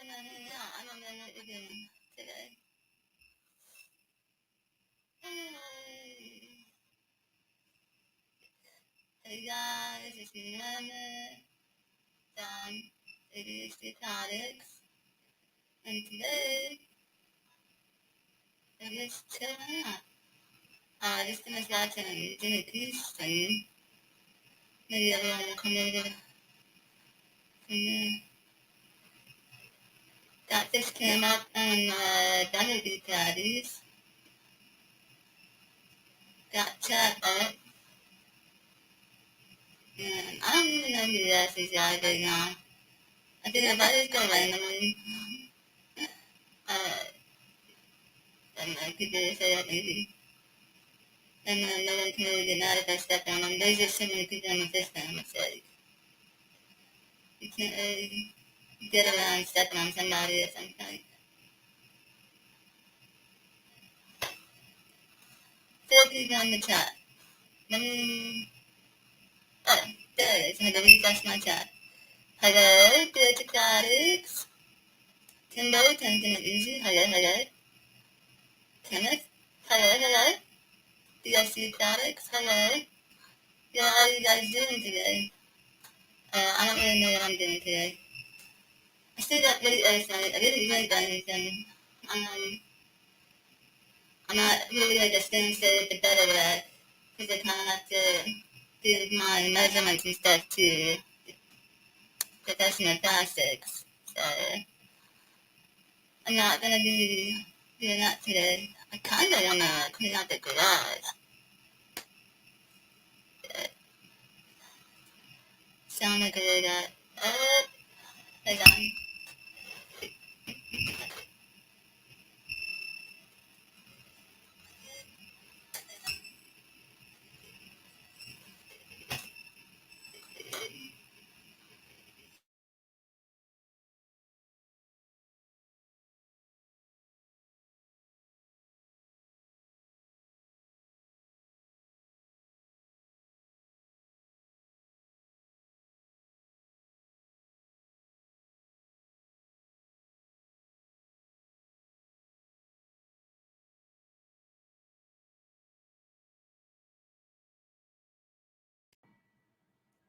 I don't know what you're doing today. Hey guys, it's me, Mama, from ADHD Products, and today I'm just chilling out. Just gonna start doing a piece thing. Maybe everyone will come over from there. That just came up on Donnelly Daddies. Got chat up. And I don't even know who that is right now. I think if I just go randomly, uh, then people will say that maybe. And no one can really get mad if I step on them. There's just so many people on the system. It's like, you can't really get around stepping on somebody at some point. Four people on the chat. Let me... Oh, there it is. I had to refresh my chat. Hello, Dirty Products. Timbo, Tintin Easy. Hello. Kenneth. Hello. DSC Products. Hello. Yeah, how are you guys doing today? I don't really know what I'm doing today. I stayed up late last night. I didn't really done anything. I'm not really like a staying straight at the bed over that because I kind of have to do my measurements and stuff to professional plastics. So I'm not gonna be doing that today. I kind of wanna clean out the garage. Sound like a little hold on.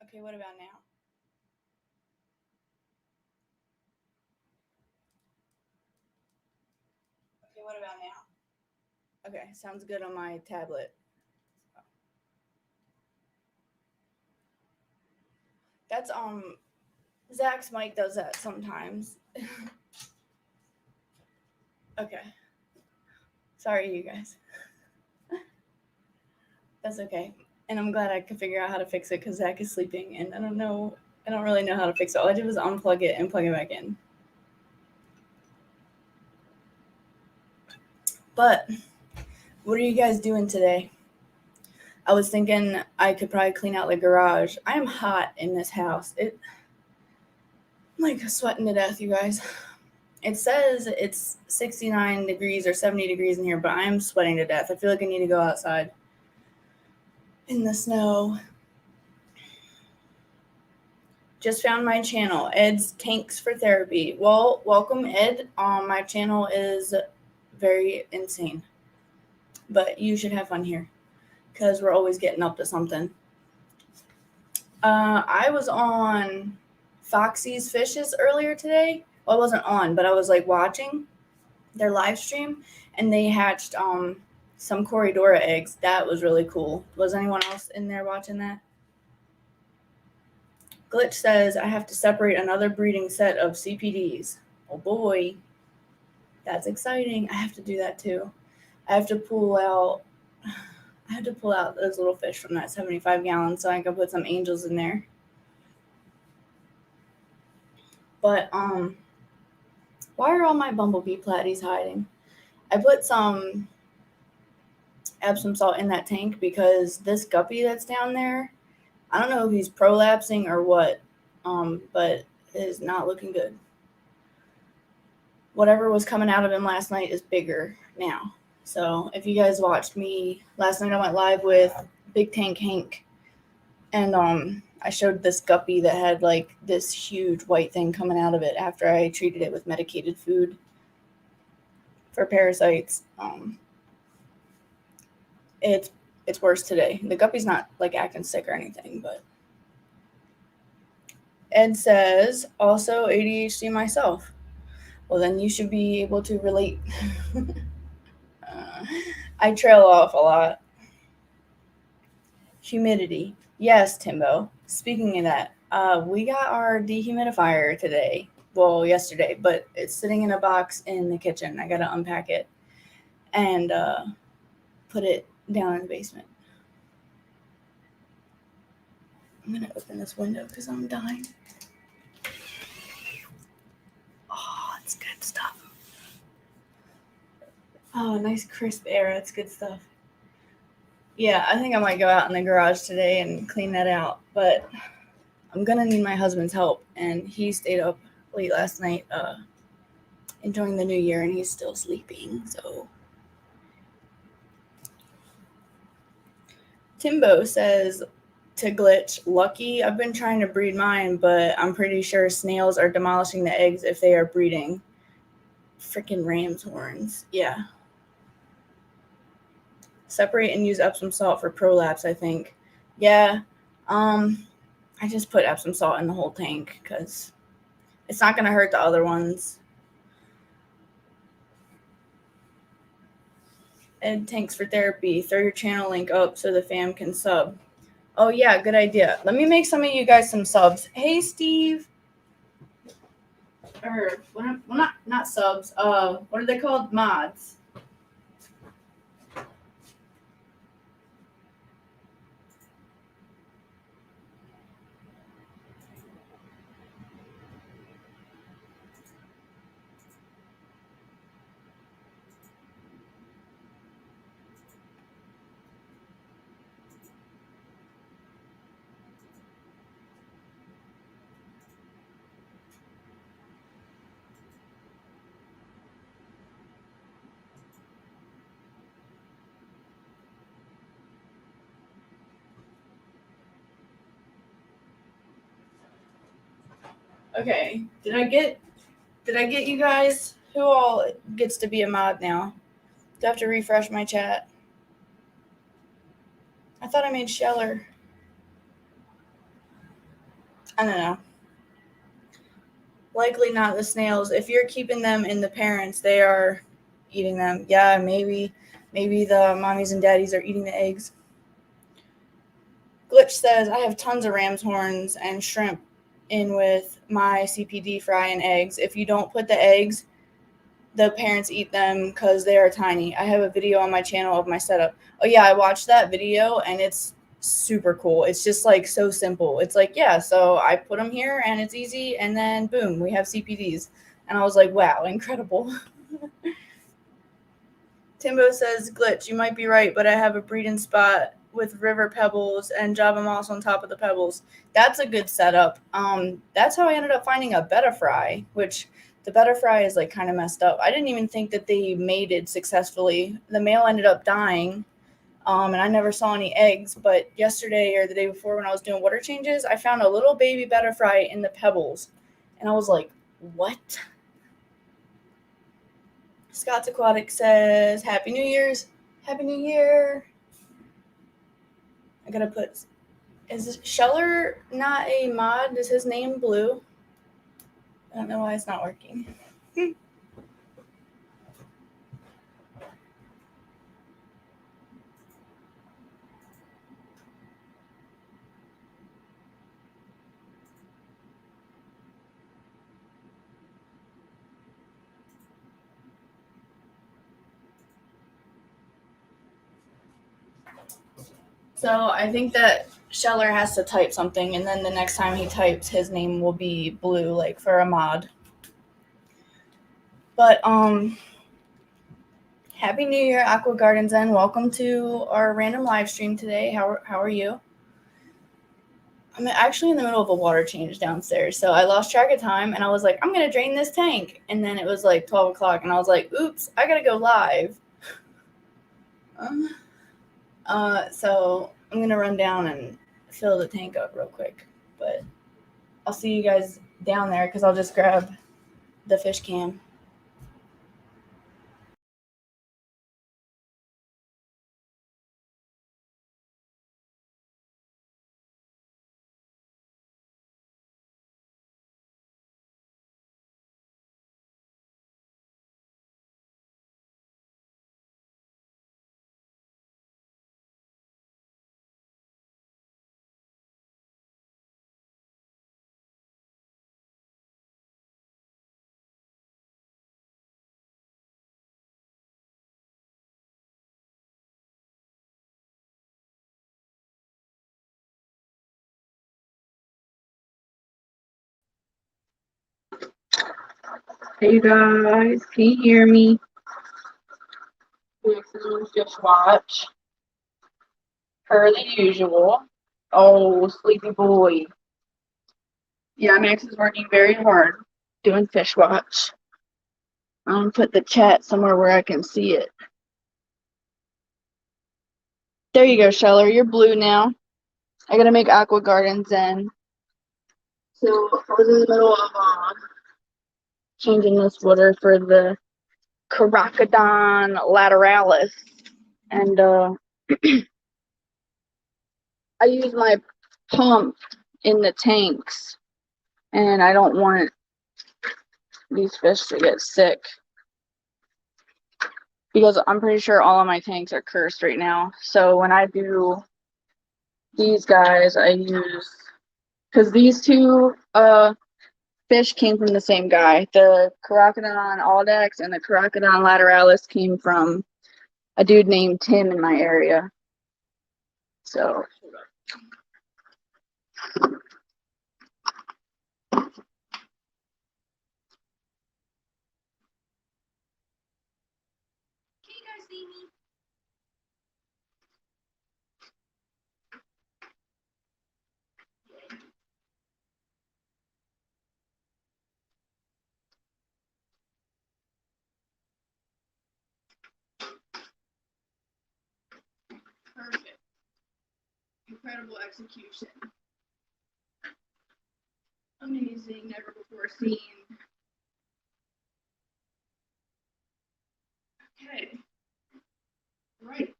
Okay, what about now? Okay, what about now? Okay, sounds good on my tablet. That's Zach's mic does that sometimes. Okay. Sorry you guys. That's okay. And I'm glad I could figure out how to fix it because Zach is sleeping and I don't really know how to fix it. All I did was unplug it and plug it back in. But what are you guys doing today? I was thinking I could probably clean out the garage. I am hot in this house. I'm like sweating to death, you guys. It says it's 69 degrees or 70 degrees in here, but I am sweating to death. I feel like I need to go outside in the snow. Just found my channel, Ed's Tanks for Therapy. Well, welcome, Ed. My channel is very insane, but you should have fun here because we're always getting up to something. I was on Foxy's Fishes earlier today. Well, I wasn't on, but I was like watching their live stream, and they hatched some Corridora eggs. That was really cool. Was anyone else in there watching that? Glitch says I have to separate another breeding set of CPDs. Oh boy, that's exciting. I have to do that too. I have to pull out those little fish from that 75 gallons so I can put some angels in there. But why are all my bumblebee platies hiding? I put some Epsom salt in that tank because this guppy that's down there, I don't know if he's prolapsing or what, but it is not looking good. Whatever was coming out of him last night is bigger now. So if you guys watched me last night, I went live with Big Tank Hank, and I showed this guppy that had like this huge white thing coming out of it after I treated it with medicated food for parasites. It's worse today. The guppy's not like acting sick or anything, but Ed says also ADHD myself. Well, then you should be able to relate. I trail off a lot. Humidity. Yes, Timbo. Speaking of that, we got our dehumidifier today. Well, yesterday, but it's sitting in a box in the kitchen. I gotta unpack it and put it down in the basement. I'm gonna open this window because I'm dying. Oh, it's good stuff. Oh, nice crisp air. That's good stuff. Yeah, I think I might go out in the garage today and clean that out, but I'm gonna need my husband's help, and he stayed up late last night enjoying the new year, and he's still sleeping. So Timbo says to Glitch, lucky I've been trying to breed mine, but I'm pretty sure snails are demolishing the eggs if they are breeding. Freaking ram's horns. Yeah. Separate and use Epsom salt for prolapse, I think. Yeah. I just put Epsom salt in the whole tank because it's not going to hurt the other ones. Ed tanks for therapy. Throw your channel link up so the fam can sub. Oh yeah, good idea. Let me make some of you guys some subs. Hey Steve. Or well, not subs. What are they called? Mods. Okay. Did I get you guys? Who all gets to be a mod now? Do I have to refresh my chat? I thought I made Sheller. I don't know. Likely not the snails. If you're keeping them in the parents, they are eating them. Yeah, maybe the mommies and daddies are eating the eggs. Glitch says, I have tons of ram's horns and shrimp in with my CPD fry and eggs. If you don't put the eggs, the parents eat them because they are tiny. I have a video on my channel of my setup. Oh yeah, I watched that video and it's super cool. It's just like so simple. It's like, yeah, so I put them here and it's easy, and then boom, we have CPDs. And I was like, wow, incredible. Timbo says, Glitch, you might be right, but I have a breeding spot with river pebbles and Java moss on top of the pebbles. That's a good setup. That's how I ended up finding a betta-fry, which the betta-fry is like kind of messed up. I didn't even think that they mated successfully. The male ended up dying, and I never saw any eggs. But yesterday or the day before when I was doing water changes, I found a little baby betta-fry in the pebbles, and I was like, what? Scott's Aquatic says, Happy New Year's. Happy New Year. I gotta put, is Sheller not a mod? Is his name Blue? I don't know why it's not working. So I think that Sheller has to type something, and then the next time he types, his name will be Blue, like for a mod. But Happy New Year, Aqua Garden Zen. Welcome to our random live stream today. How are you? I'm actually in the middle of a water change downstairs, so I lost track of time, and I was like, I'm gonna drain this tank, and then it was like 12 o'clock, and I was like, oops, I gotta go live. So I'm gonna run down and fill the tank up real quick. but I'll see you guys down there because I'll just grab the fish cam. Hey guys, can you hear me? Just watch. Per the usual. Oh, sleepy boy. Yeah, Max is working very hard doing fish watch. I'm gonna put the chat somewhere where I can see it. There you go, Sheller. You're blue now. I gotta make aqua gardens then. So I was in the middle of changing this water for the Caracodon lateralis, and I use my pump in the tanks, and I don't want these fish to get sick because I'm pretty sure all of my tanks are cursed right now. So when I do these guys, I use, because these two fish came from the same guy. The Caracodon audax and the Caracodon lateralis came from a dude named Tim in my area. So can you guys see me? Perfect. Incredible execution. Amazing, never before seen. Okay. Right.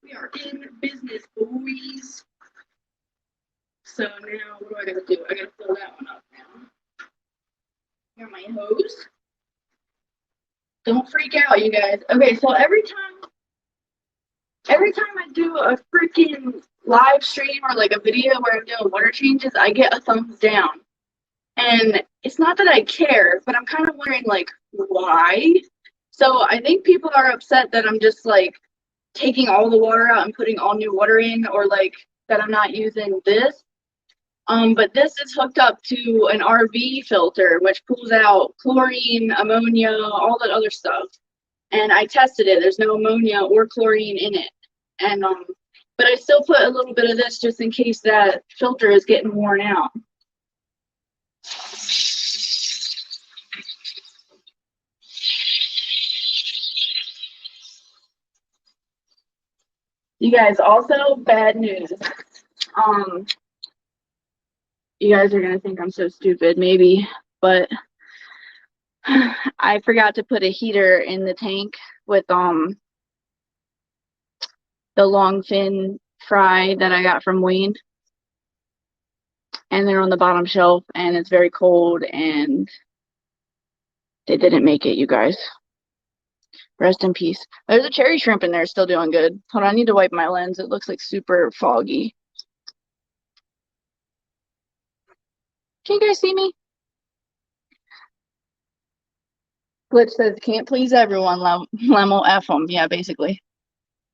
We are in business, boys. So now what do I gotta do? I gotta fill that one up now. Here are my hose. Don't freak out, you guys. Okay, so every time I do a freaking live stream or like a video where I'm doing water changes, I get a thumbs down. And it's not that I care, but I'm kind of wondering like why. So I think people are upset that I'm just like taking all the water out and putting all new water in, or like that I'm not using this. But this is hooked up to an RV filter, which pulls out chlorine, ammonia, all that other stuff. And I tested it. There's no ammonia or chlorine in it. And but I still put a little bit of this just in case that filter is getting worn out. You guys, also bad news. You guys are gonna think I'm so stupid, maybe, but I forgot to put a heater in the tank with the long fin fry that I got from Wayne, and they're on the bottom shelf, and it's very cold, and they didn't make it, you guys. Rest in peace. There's a cherry shrimp in there still doing good. Hold on, I need to wipe my lens. It looks like super foggy. Can you guys see me? Glitch says, can't please everyone, Lemo F them. Yeah, basically.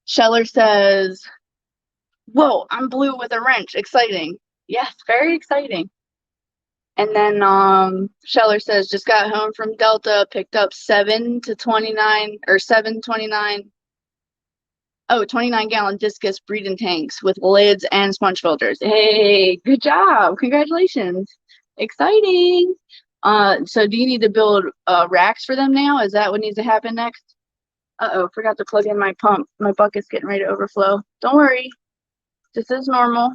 Sheller says, whoa, I'm blue with a wrench. Exciting. Yes, very exciting. And then Sheller says, just got home from Delta, picked up 7 to 29 or 729. Oh, 29-gallon discus breeding tanks with lids and sponge filters. Hey, good job. Congratulations. Exciting. So do you need to build racks for them now? Is that what needs to happen next? Uh-oh, forgot to plug in my pump. My bucket's getting ready to overflow. Don't worry. This is normal.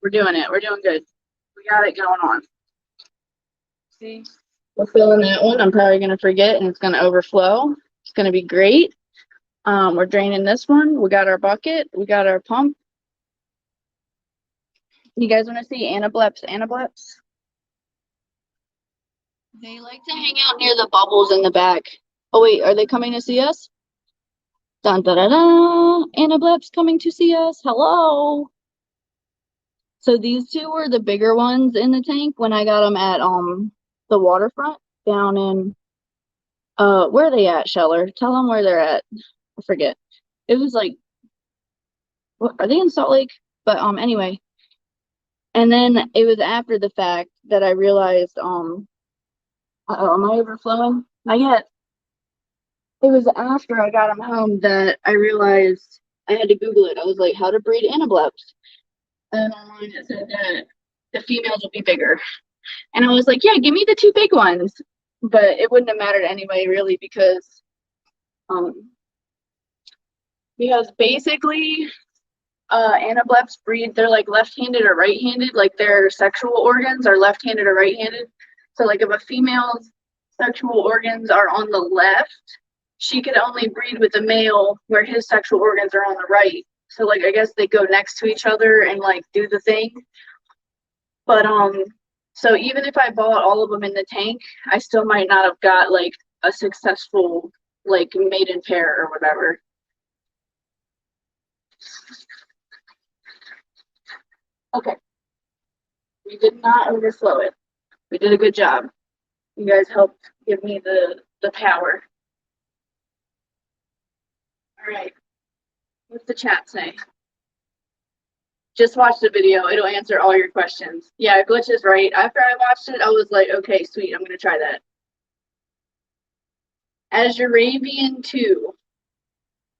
We're doing it. We're doing good. We got it going on. See, we're filling that one. I'm probably going to forget and it's going to overflow. It's going to be great. We're draining this one. We got our bucket. We got our pump. You guys want to see anableps? Anableps? They like to hang out near the bubbles in the back. Oh, wait. Are they coming to see us? Dun, da, da, da. Anableps coming to see us. Hello. So these two were the bigger ones in the tank when I got them at the waterfront down in where are they at, Sheller? Tell them where they're at. I forget. It was like, what are they in Salt Lake? But anyway. And then it was after the fact that I realized am I overflowing? Not yet. It was after I got them home that I realized I had to Google it. I was like, how to breed anableps. And online it said that the females will be bigger. And I was like, yeah, give me the two big ones. But it wouldn't have mattered anyway, really, because basically anableps breed, they're like left-handed or right-handed, like their sexual organs are left-handed or right-handed. So like if a female's sexual organs are on the left, she could only breed with a male where his sexual organs are on the right. So like I guess they go next to each other and like do the thing. But so even if I bought all of them in the tank, I still might not have got like a successful like maiden pair or whatever. Okay. We did not overflow it. We did a good job. You guys helped give me the power. All right. What's the chat say? Just watch the video. It'll answer all your questions. Yeah, Glitch is right. After I watched it, I was like, okay, sweet. I'm going to try that. Azuravian 2.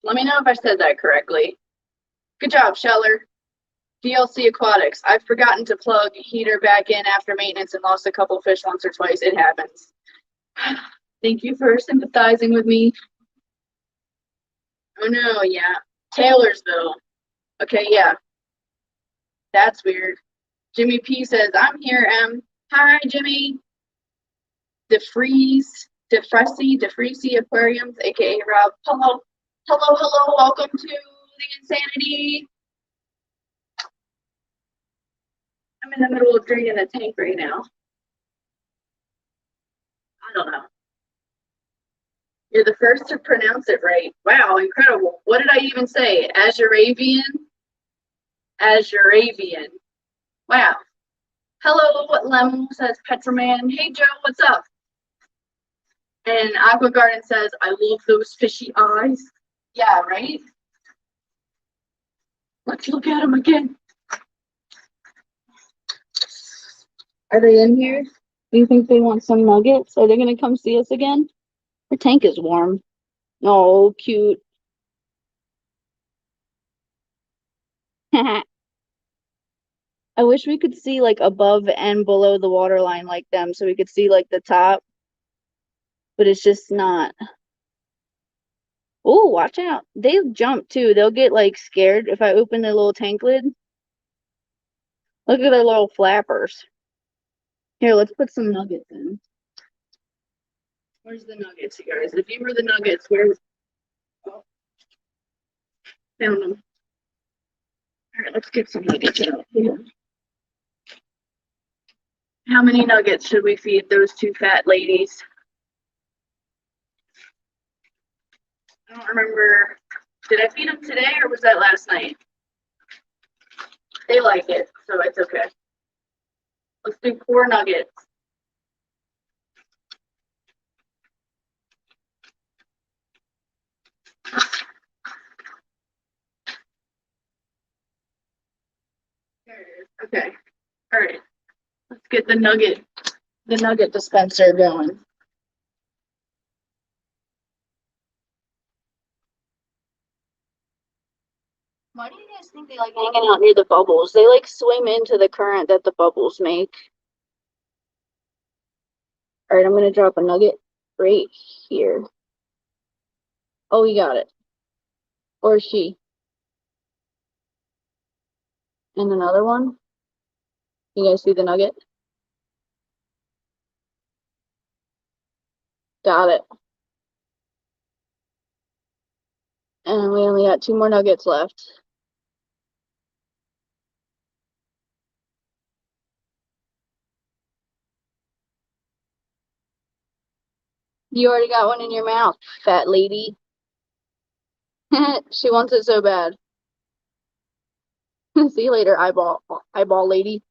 Let me know if I said that correctly. Good job, Sheller. DLC Aquatics. I've forgotten to plug heater back in after maintenance and lost a couple fish once or twice. It happens. Thank you for sympathizing with me. Oh no, yeah. Taylorsville. Okay, yeah. That's weird. Jimmy P says, I'm here, M. Hi, Jimmy. DeFreezy Aquariums, aka Rob. Hello. Hello, hello. Welcome to the insanity. I'm in the middle of draining a tank right now. I don't know. You're the first to pronounce it right. Wow, incredible. What did I even say? Azuravian? Azuravian. Wow. Hello, Lem says Petraman. Hey, Joe, what's up? And Aqua Garden says, I love those fishy eyes. Yeah, right? Let's look at them again. Are they in here? Do you think they want some nuggets? Are they going to come see us again? Her tank is warm. Oh, cute. I wish we could see like above and below the water line like them so we could see like the top. But it's just not. Oh, watch out. They jump too. They'll get like scared if I open their little tank lid. Look at their little flappers. Here, let's put some nuggets in. Where's the nuggets, you guys? If you were the nuggets, where's... Oh, found them. All right, let's get some nuggets out here. How many nuggets should we feed those two fat ladies? I don't remember. Did I feed them today or was that last night? They like it, so it's okay. Let's do 4 nuggets. There it is. Okay. All right. Let's get the nugget dispenser going. Why do you guys think they like hanging out near the bubbles? They like swim into the current that the bubbles make. All right, I'm going to drop a nugget right here. Oh, you got it. Or she. And another one. You guys see the nugget? Got it. And we only got 2 more nuggets left. You already got one in your mouth, fat lady. She wants it so bad. See you later, eyeball lady.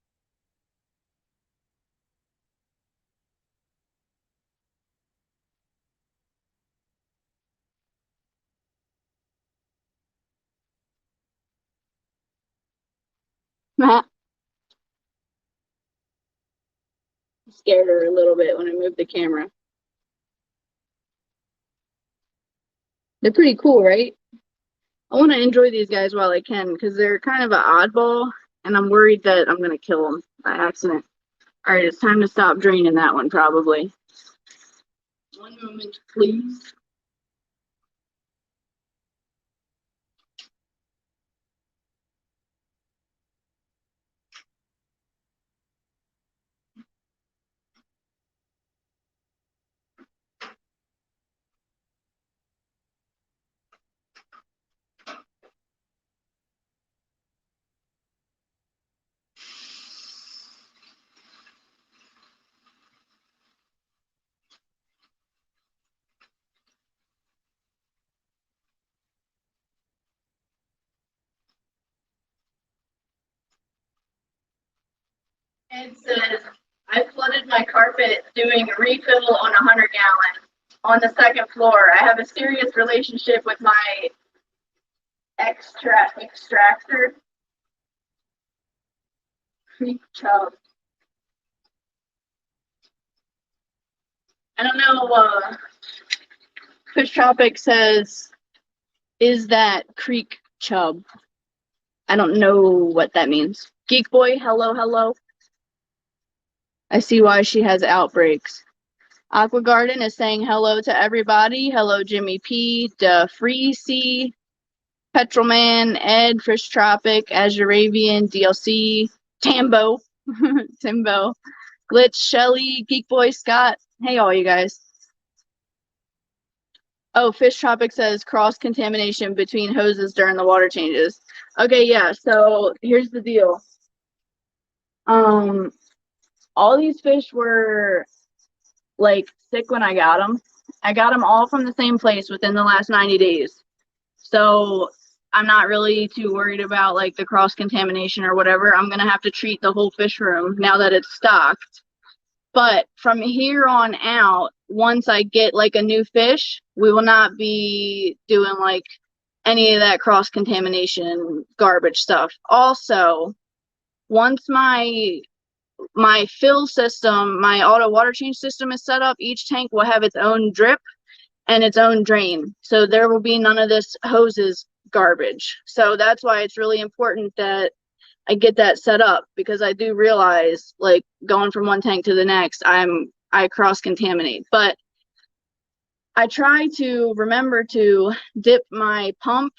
Scared her a little bit when I moved the camera. They're pretty cool, right? I want to enjoy these guys while I can because they're kind of an oddball, and I'm worried that I'm going to kill them by accident. All right, it's time to stop draining that one, probably. One moment, please. Ed says, I flooded my carpet doing a refill on 100 gallons on the 2nd floor. I have a serious relationship with my extractor. Creep chub. I don't know, Fish Tropic says, is that creek chub? I don't know what that means. Geek Boy, hello, hello. I see why she has outbreaks. Aqua Garden is saying hello to everybody. Hello, Jimmy P, DeFreezy, Petrolman, Ed, Fish Tropic, Azuravian, DLC, Tambo, Timbo, Glitch, Shelly, Geek Boy, Scott. Hey, all you guys. Oh, Fish Tropic says cross-contamination between hoses during the water changes. Okay, yeah, so here's the deal. All these fish were, like, sick when I got them. I got them all from the same place within the last 90 days. So I'm not really too worried about, like, the cross-contamination or whatever. I'm going to have to treat the whole fish room now that it's stocked. But from here on out, once I get like a new fish, we will not be doing like any of that cross-contamination garbage stuff. Also, once my fill system, my auto water change system is set up, each tank will have its own drip and its own drain. So there will be none of this hoses garbage. So that's why it's really important that I get that set up, because I do realize, like, going from one tank to the next, I cross-contaminate. But I try to remember to dip my pump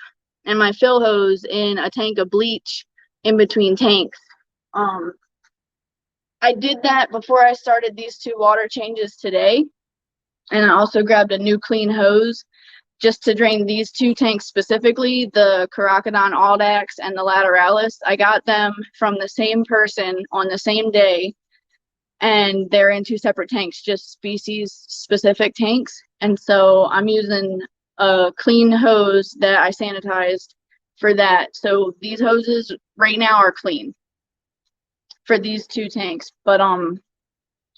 and my fill hose in a tank of bleach in between tanks. I did that before I started these 2 water changes today, and I also grabbed a new clean hose just to drain these 2 tanks specifically, the Caracodon Audax and the Lateralis. I got them from the same person on the same day, and they're in 2 separate tanks, just species-specific tanks. And so I'm using a clean hose that I sanitized for that. So these hoses right now are clean for these 2 tanks. But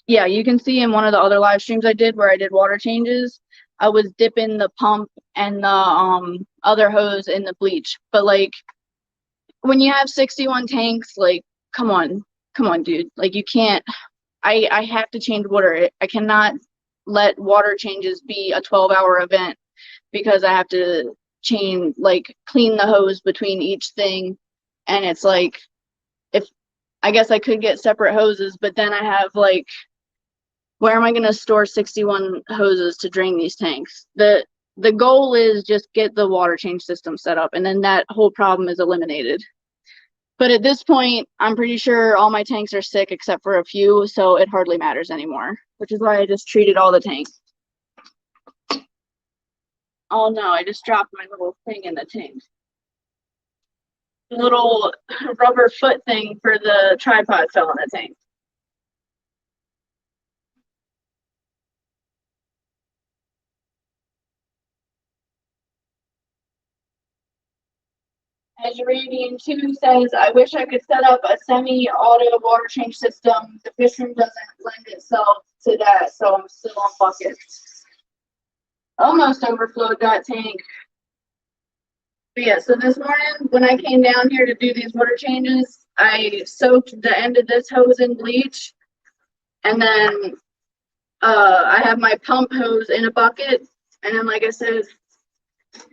yeah, you can see in one of the other live streams I did where I did water changes, I was dipping the pump and the other hose in the bleach. But like, when you have 61 tanks, like, come on, dude. Like, you can't. I have to change water. I cannot let water changes be a 12-hour event because I have to clean the hose between each thing. And it's like, I guess I could get separate hoses, but then I have like, where am I going to store 61 hoses to drain these tanks? The goal is just get the water change system set up, and then that whole problem is eliminated. But at this point, I'm pretty sure all my tanks are sick except for a few, so it hardly matters anymore, which is why I just treated all the tanks. Oh no, I just dropped my little thing in the tank. The little rubber foot thing for the tripod fell in the tank. Azuranian 2 says, I wish I could set up a semi-auto water change system. The fish room doesn't lend itself to that, so I'm still on buckets. Almost overflowed that tank. But yeah, so this morning when I came down here to do these water changes, I soaked the end of this hose in bleach. And then I have my pump hose in a bucket. And then, like I said,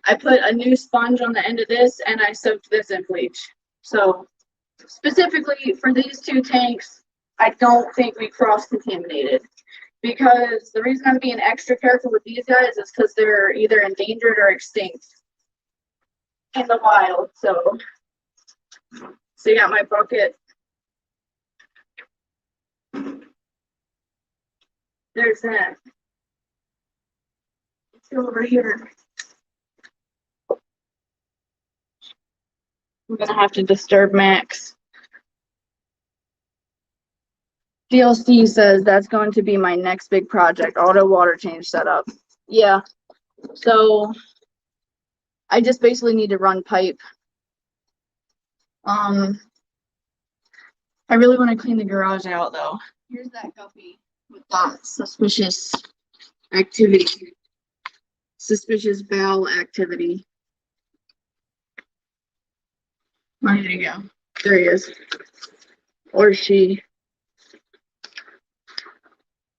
I put a new sponge on the end of this and I soaked this in bleach. So specifically for these two tanks, I don't think we cross-contaminated. Because the reason I'm being extra careful with these guys is because they're either endangered or extinct in the wild. So you got my bucket. There's that. Let's go over here. I'm gonna have to disturb Max. DLC says that's going to be my next big project, auto water change setup. Yeah. So I just basically need to run pipe. I really want to clean the garage out though. Here's that guppy with that suspicious activity. Suspicious bowel activity. Where did he go? There he is. Or she.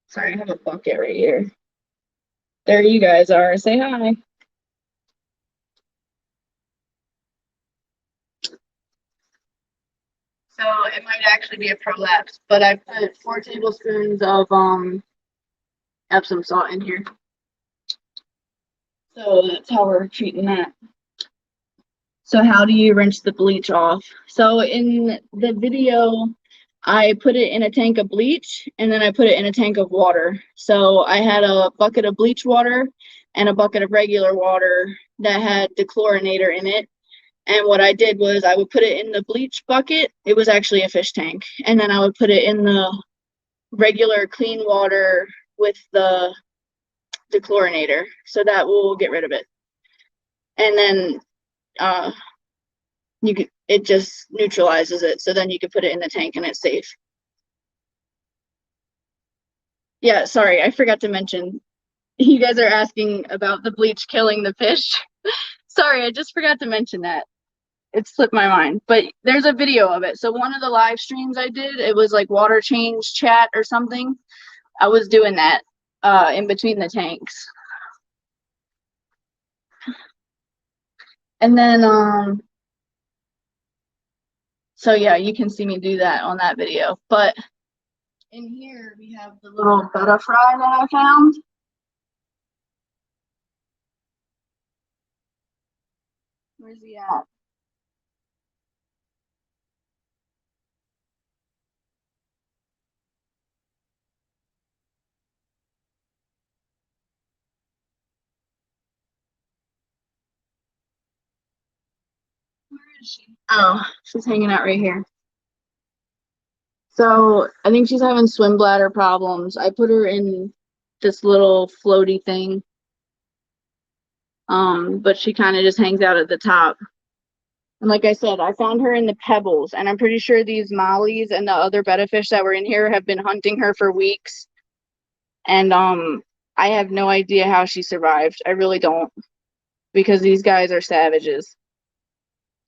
Sorry, I have a bucket right here. There you guys are. Say hi. So it might actually be a prolapse, but I put 4 tablespoons of Epsom salt in here. So that's how we're treating that. So how do you rinse the bleach off? So in the video, I put it in a tank of bleach and then I put it in a tank of water. So I had a bucket of bleach water and a bucket of regular water that had dechlorinator in it. And what I did was I would put it in the bleach bucket. It was actually a fish tank. And then I would put it in the regular clean water with the dechlorinator. So that will get rid of it. And then it just neutralizes it. So then you can put it in the tank and it's safe. Yeah, sorry, I forgot to mention. You guys are asking about the bleach killing the fish. Sorry, I just forgot to mention that. It slipped my mind, but there's a video of it. So one of the live streams I did, it was like water change chat or something. I was doing that in between the tanks. And then, so yeah, you can see me do that on that video. But in here, we have the little betta fry that I found. Where's he at? Where is she? Oh, she's hanging out right here. So I think she's having swim bladder problems. I put her in this little floaty thing. But she kind of just hangs out at the top. And like I said, I found her in the pebbles, and I'm pretty sure these mollies and the other betta fish that were in here have been hunting her for weeks. And I have no idea how she survived. I really don't, because these guys are savages,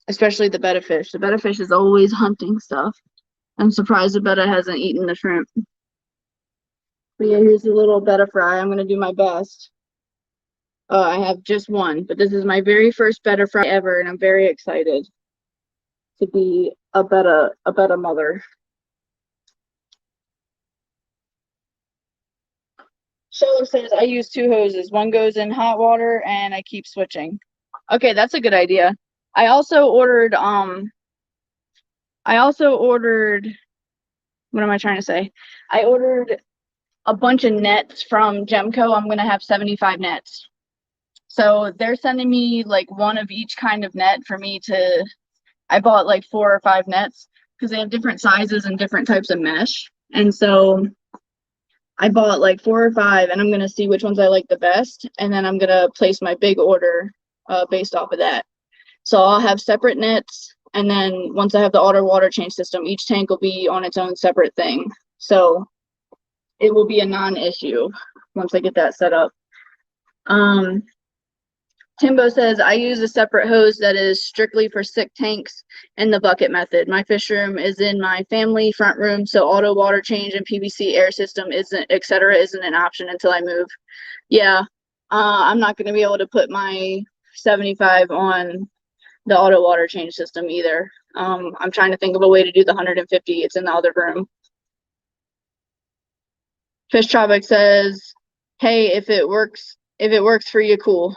especially the betta fish. The betta fish is always hunting stuff. I'm surprised the betta hasn't eaten the shrimp. But yeah, here's the little betta fry. I'm gonna do my best. I have just one, but this is my very first betta fry ever, and I'm very excited to be a betta mother. Sheller says I use 2 hoses. One goes in hot water, and I keep switching. Okay, that's a good idea. I also ordered I also ordered, what am I trying to say? I ordered a bunch of nets from Gemco. I'm going to have 75 nets. So they're sending me like one of each kind of net for me to, I bought like 4 or 5 nets because they have different sizes and different types of mesh. And so I bought like 4 or 5 and I'm going to see which ones I like the best. And then I'm going to place my big order based off of that. So I'll have separate nets. And then once I have the auto water change system, each tank will be on its own separate thing. So it will be a non-issue once I get that set up. Timbo says, I use a separate hose that is strictly for sick tanks and the bucket method. My fish room is in my family front room, so auto water change and PVC air system isn't, etc. isn't an option until I move. Yeah, I'm not going to be able to put my 75 on the auto water change system either. I'm trying to think of a way to do the 150. It's in the other room. Fish Tropic says, hey, if it works for you, cool.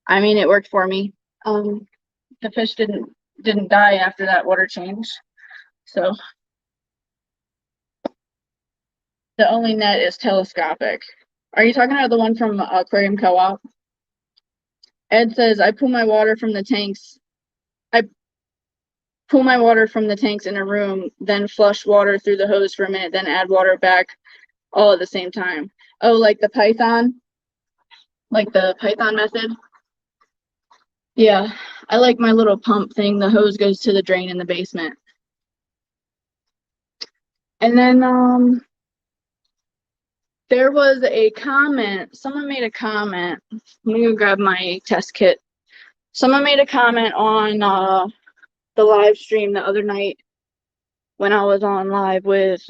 I mean, it worked for me. The fish didn't die after that water change. So the only net is telescopic. Are you talking about the one from Aquarium Co-op? Ed says, I pull my water from the tanks. I pull my water from the tanks in a room, then flush water through the hose for a minute, then add water back all at the same time. Oh, like the Python? Like the Python method? Yeah, I like my little pump thing. The hose goes to the drain in the basement. And then there was a comment. Someone made a comment. Let me go grab my test kit. Someone made a comment on the live stream the other night when I was on live with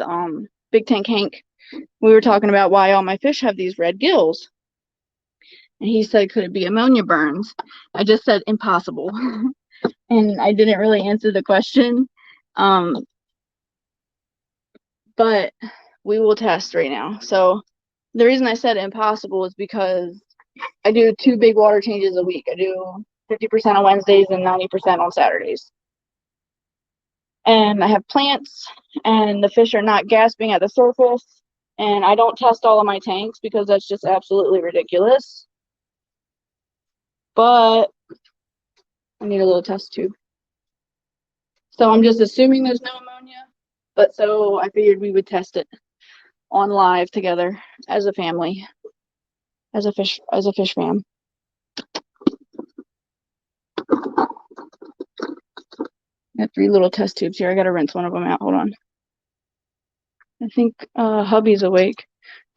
Big Tank Hank. We were talking about why all my fish have these red gills. And he said, could it be ammonia burns? I just said impossible. And I didn't really answer the question. But we will test right now. So the reason I said impossible is because I do 2 big water changes a week. I do 50% on Wednesdays and 90% on Saturdays. And I have plants and the fish are not gasping at the surface. And I don't test all of my tanks because that's just absolutely ridiculous. But I need a little test tube. So I'm just assuming there's no ammonia. But so I figured we would test it on live together as a family, as a fish fam. I have 3 little test tubes here. I gotta rinse one of them out. Hold on. I think hubby's awake.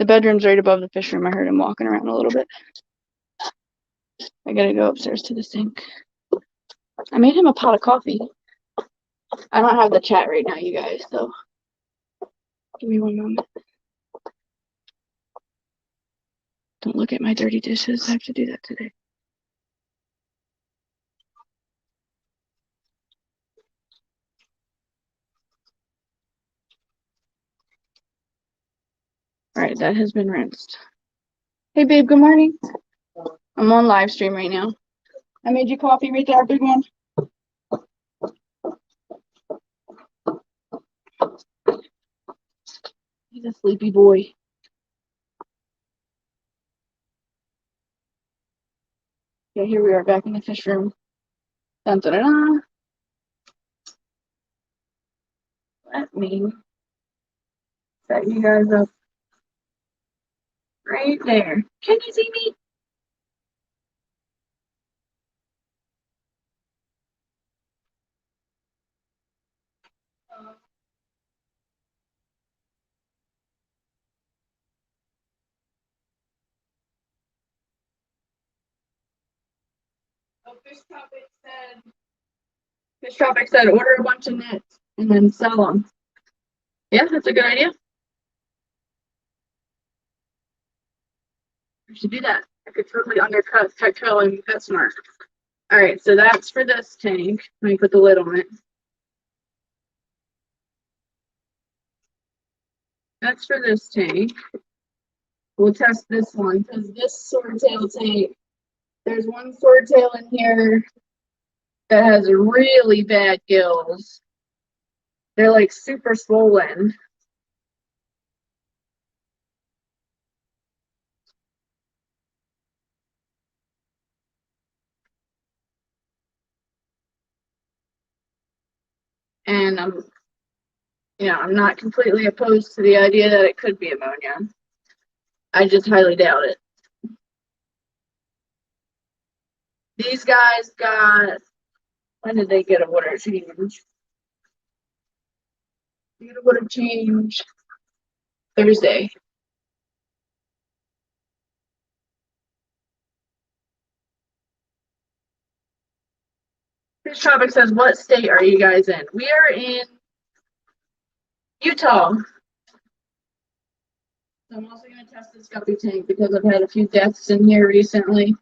The bedroom's right above the fish room. I heard him walking around a little bit. I gotta go upstairs to the sink. I made him a pot of coffee. I don't have the chat right now, you guys, so give me one moment. Don't look at my dirty dishes. I have to do that today. All right, that has been rinsed. Hey, babe, good morning. I'm on live stream right now. I made you coffee right there, big one. He's a sleepy boy. Yeah, here we are back in the fish room. Dun, dun, dun, dun. Let me set you guys up right there. Can you see me? Oh, Fish Tropic said order a bunch of nets and then sell them. Yeah, that's a good idea. I should do that. I could totally undercut Petco and PetSmart. All right, so that's for this tank. Let me put the lid on it. That's for this tank. We'll test this one because this swordtail tank, there's one swordtail in here that has really bad gills. They're like super swollen. And I'm not completely opposed to the idea that it could be ammonia. I just highly doubt it. These guys got, when did they get a water change? They get a water change Thursday. Fish Tropic says, what state are you guys in? We are in Utah. So I'm also going to test this guppy tank because I've had a few deaths in here recently.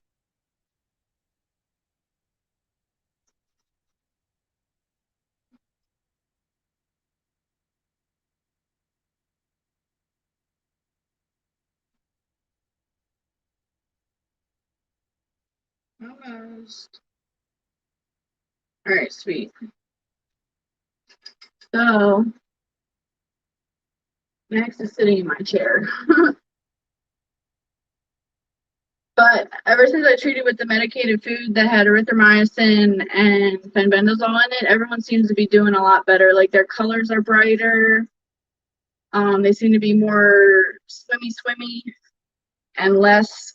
Almost. All right, sweet. So, Max is sitting in my chair. But ever since I treated with the medicated food that had erythromycin and fenbendazole in it, everyone seems to be doing a lot better. Like their colors are brighter. They seem to be more swimmy and less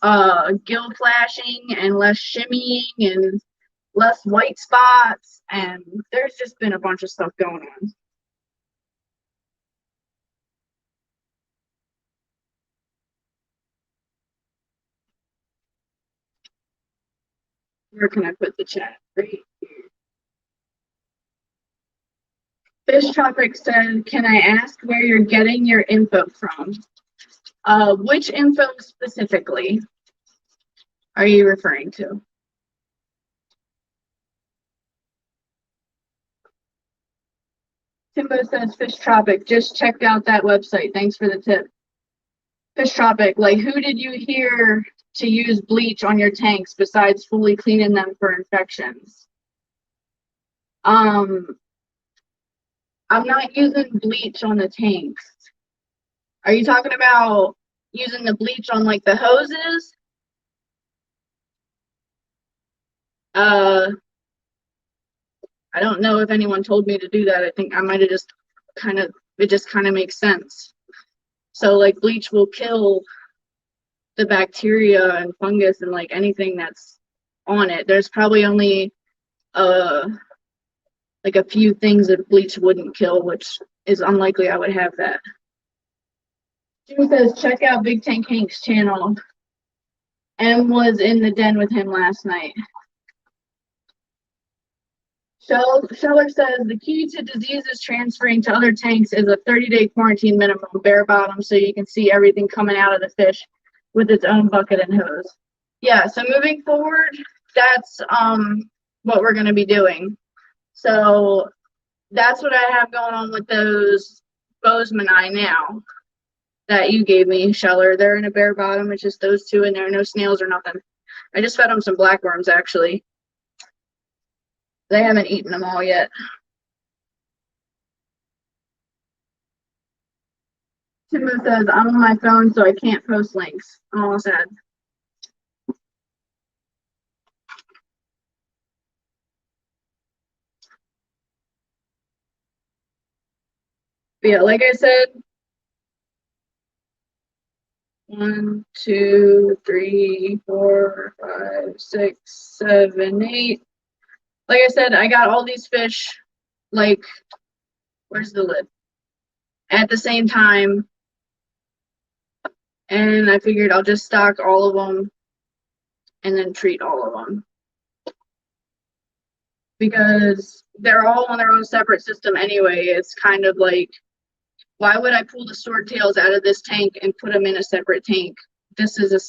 gill flashing and less shimmying and less white spots. And there's just been a bunch of stuff going on. Where can I put the chat? Right here. Fish Tropic said, can I ask where you're getting your info from? Which info specifically are you referring to? Timbo says Fish Tropic, just checked out that website. Thanks for the tip. Fish Tropic, like who did you hear to use bleach on your tanks besides fully cleaning them for infections? I'm not using bleach on the tanks. Are you talking about using the bleach on like the hoses? I don't know if anyone told me to do that. I think I might have just it just kind of makes sense. So like bleach will kill the bacteria and fungus and like anything that's on it. There's probably only like a few things that bleach wouldn't kill, which is unlikely I would have that. Jimmy says, check out Big Tank Hank's channel. M was in the den with him last night. Scheller says the key to diseases transferring to other tanks is a 30-day quarantine minimum, bare bottom, so you can see everything coming out of the fish with its own bucket and hose. Yeah, so moving forward, that's what we're going to be doing. So that's what I have going on with those Bozemanii now that you gave me, Scheller. They're in a bare bottom. It's just those two in there, no snails or nothing. I just fed them some blackworms, actually. They haven't eaten them all yet. Timbo says, I'm on my phone, so I can't post links. I'm all sad. But yeah, like I said, 1, 2, 3, 4, 5, 6, 7, 8. Like I said, I got all these fish, like, where's the lid? At the same time. And I figured I'll just stock all of them and then treat all of them. Because they're all on their own separate system anyway. It's kind of like, why would I pull the swordtails out of this tank and put them in a separate tank? This is a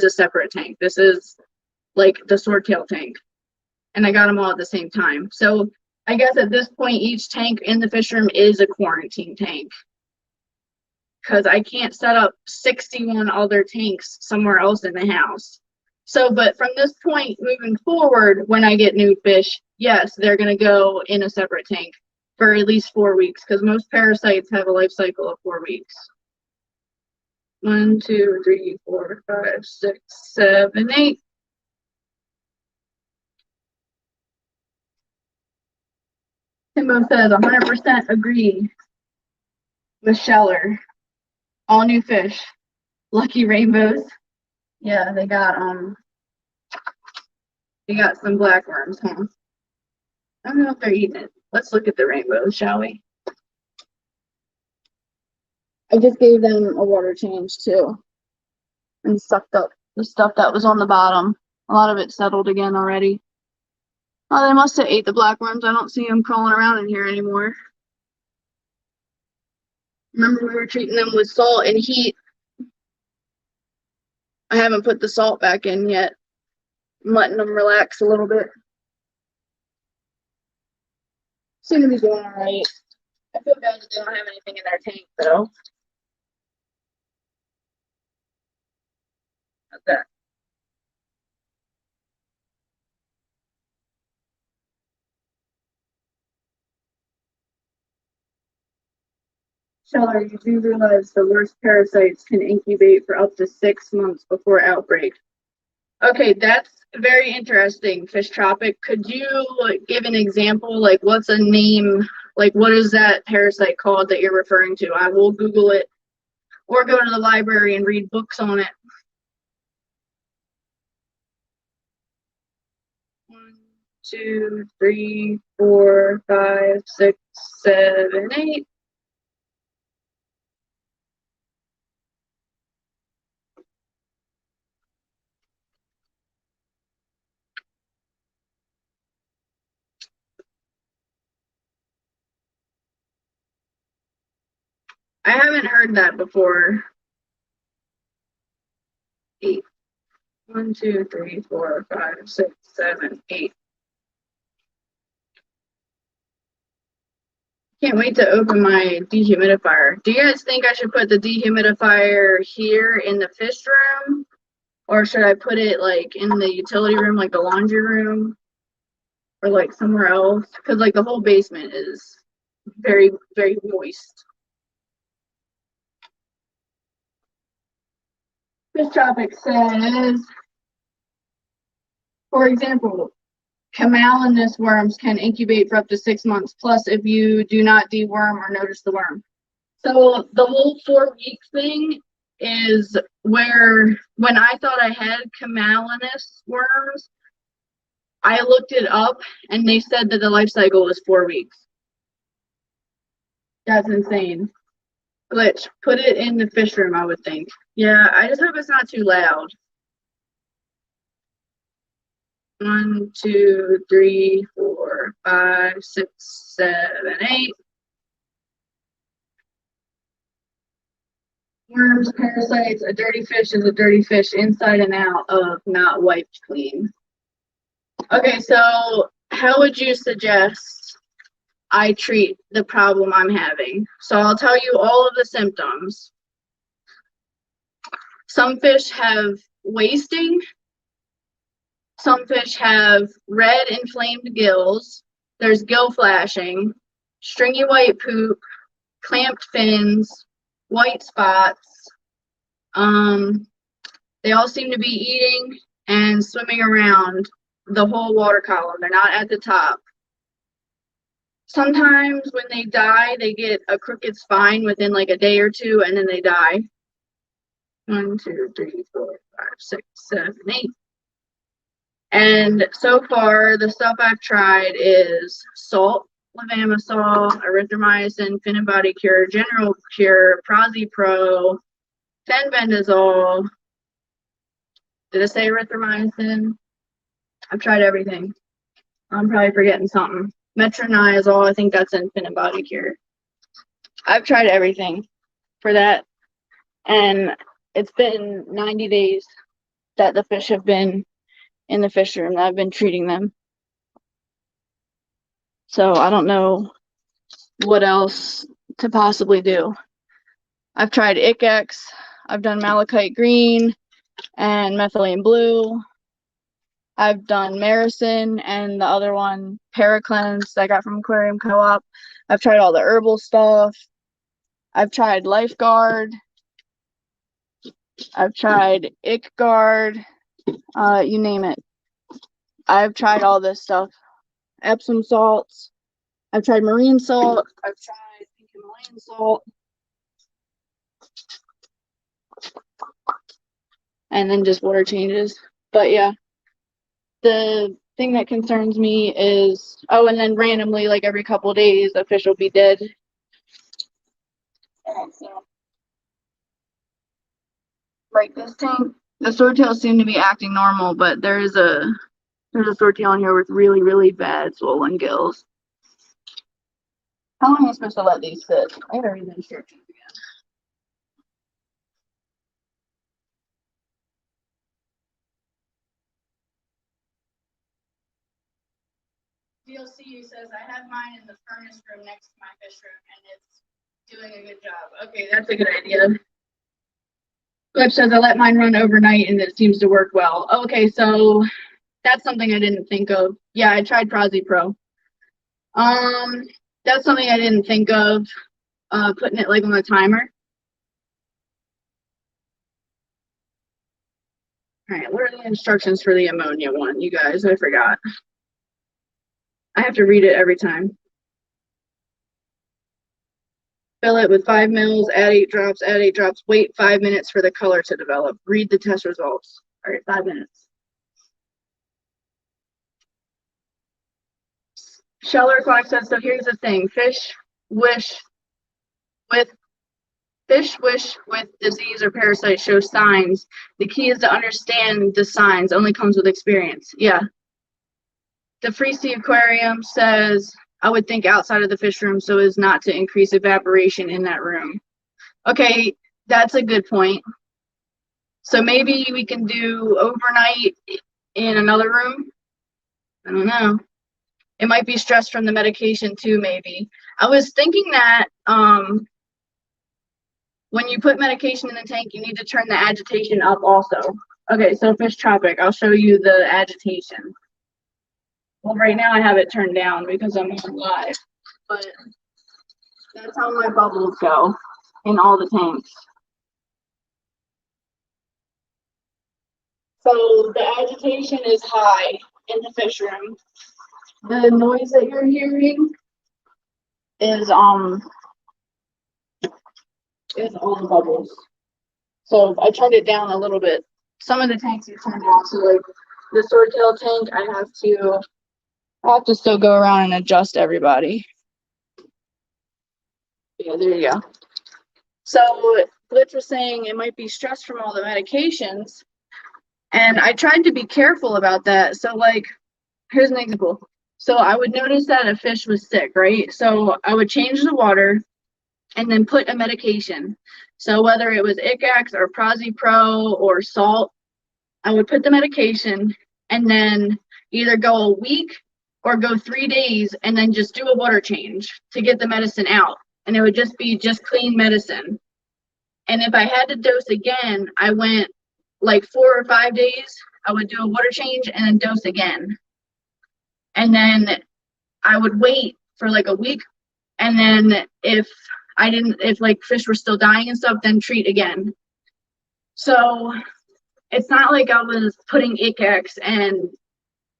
separate tank. This is like the swordtail tank. And I got them all at the same time. So I guess at this point, each tank in the fish room is a quarantine tank. Because I can't set up 61 other tanks somewhere else in the house. So, but from this point moving forward, when I get new fish, yes, they're going to go in a separate tank. for at least 4 weeks, because most parasites have a life cycle of 4 weeks. 1, 2, 3, 4, 5, 6, 7, 8. Timbo says 100% agree with Scheller. All new fish. Lucky rainbows. Yeah, they got some black worms, huh? I don't know if they're eating it. Let's look at the rainbows, shall we? I just gave them a water change too, and sucked up the stuff that was on the bottom. A lot of it settled again already. Oh, they must have ate the black worms. I don't see them crawling around in here anymore. Remember, we were treating them with salt and heat. I haven't put the salt back in yet. I'm letting them relax a little bit. Seem to be doing all right. I feel bad that they don't have anything in their tank, though. How's that? Scheller, you do realize the worst parasites can incubate for up to 6 months before outbreak. Okay, that's very interesting, Fish Tropic. Could you give an example? Like, what's a name? Like, what is that parasite called that you're referring to? I will Google it or go to the library and read books on it. 1, 2, 3, 4, 5, 6, 7, 8. I haven't heard that before. 8. 1, 2, 3, 4, 5, 6, 7, 8. Can't wait to open my dehumidifier. Do you guys think I should put the dehumidifier here in the fish room? Or should I put it like in the utility room, like the laundry room? Or like somewhere else? Because like the whole basement is very, very moist. Fish Tropic says, for example, camelinous worms can incubate for up to 6 months, plus if you do not deworm or notice the worm. So the whole 4 week thing is where, when I thought I had camelinous worms, I looked it up and they said that the life cycle was 4 weeks. That's insane. Glitch, put it in the fish room, I would think. Yeah, I just hope it's not too loud. 1, 2, 3, 4, 5, 6, 7, 8. Worms, parasites, a dirty fish is a dirty fish inside and out of not wiped clean. Okay, so how would you suggest I treat the problem I'm having? So I'll tell you all of the symptoms. Some fish have wasting. Some fish have red inflamed gills. There's gill flashing, stringy white poop, clamped fins, white spots. They all seem to be eating and swimming around the whole water column. They're not at the top. Sometimes when they die, they get a crooked spine within like a day or two, and then they die. 1, 2, 3, 4, 5, 6, 7, 8. And so far, the stuff I've tried is salt, levamisole, erythromycin, Finibody Cure, General Cure, Prozipro, fenbendazole. Did I say erythromycin? I've tried everything. I'm probably forgetting something. Metronidazole, I think that's in Finibody Cure. I've tried everything for that. And it's been 90 days that the fish have been in the fish room that I've been treating them. So I don't know what else to possibly do. I've tried Icex, I've done malachite green and methylene blue. I've done Maricin and the other one, Paracleanse, I got from Aquarium Co-op. I've tried all the herbal stuff. I've tried Lifeguard. I've tried Ick Guard. You name it. I've tried all this stuff. Epsom salts. I've tried marine salt. I've tried pink Himalayan salt. And then just water changes. But yeah, the thing that concerns me is, oh, and then randomly, like every couple days, a fish will be dead. So, like this tank, the swordtails seem to be acting normal, but there's a swordtail in here with really, really bad swollen gills. How long am I supposed to let these sit? I gotta read the instructions again. DLC says I have mine in the furnace room next to my fish room, and it's doing a good job. Okay, that's a good idea. Clip says I let mine run overnight and it seems to work well. Okay, so that's something I didn't think of. Yeah, I tried Prezi Pro. That's something I didn't think of, putting it like on the timer. All right, what are the instructions for the ammonia one, you guys? I forgot. I have to read it every time. Fill it with 5 mils, add 8 drops, wait 5 minutes for the color to develop. Read the test results. All right, 5 minutes. Scheller Clock says, so here's the thing. Fish wish with disease or parasite show signs. The key is to understand the signs. Only comes with experience. Yeah. The Free Sea Aquarium says, I would think outside of the fish room so as not to increase evaporation in that room. Okay, that's a good point. So maybe we can do overnight in another room. I don't know. It might be stress from the medication too, maybe. I was thinking that when you put medication in the tank, you need to turn the agitation up also. Okay, so Fish Tropic, I'll show you the agitation. Well, right now I have it turned down because I'm on live, but that's how my bubbles go in all the tanks. So the agitation is high in the fish room. The noise that you're hearing is all the bubbles. So I turned it down a little bit. Some of the tanks you turn down. So like the swordtail tank, I have to still go around and adjust everybody. Yeah, there you go. So Blitz was saying it might be stress from all the medications. And I tried to be careful about that. So like, here's an example. So I would notice that a fish was sick, right? So I would change the water and then put a medication. So whether it was Icax or Prezi Pro or salt, I would put the medication and then either go a week or go 3 days and then just do a water change to get the medicine out. And it would just be clean medicine. And if I had to dose again, I went like 4 or 5 days, I would do a water change and then dose again. And then I would wait for like a week. And then if like fish were still dying and stuff, then treat again. So it's not like I was putting Icax and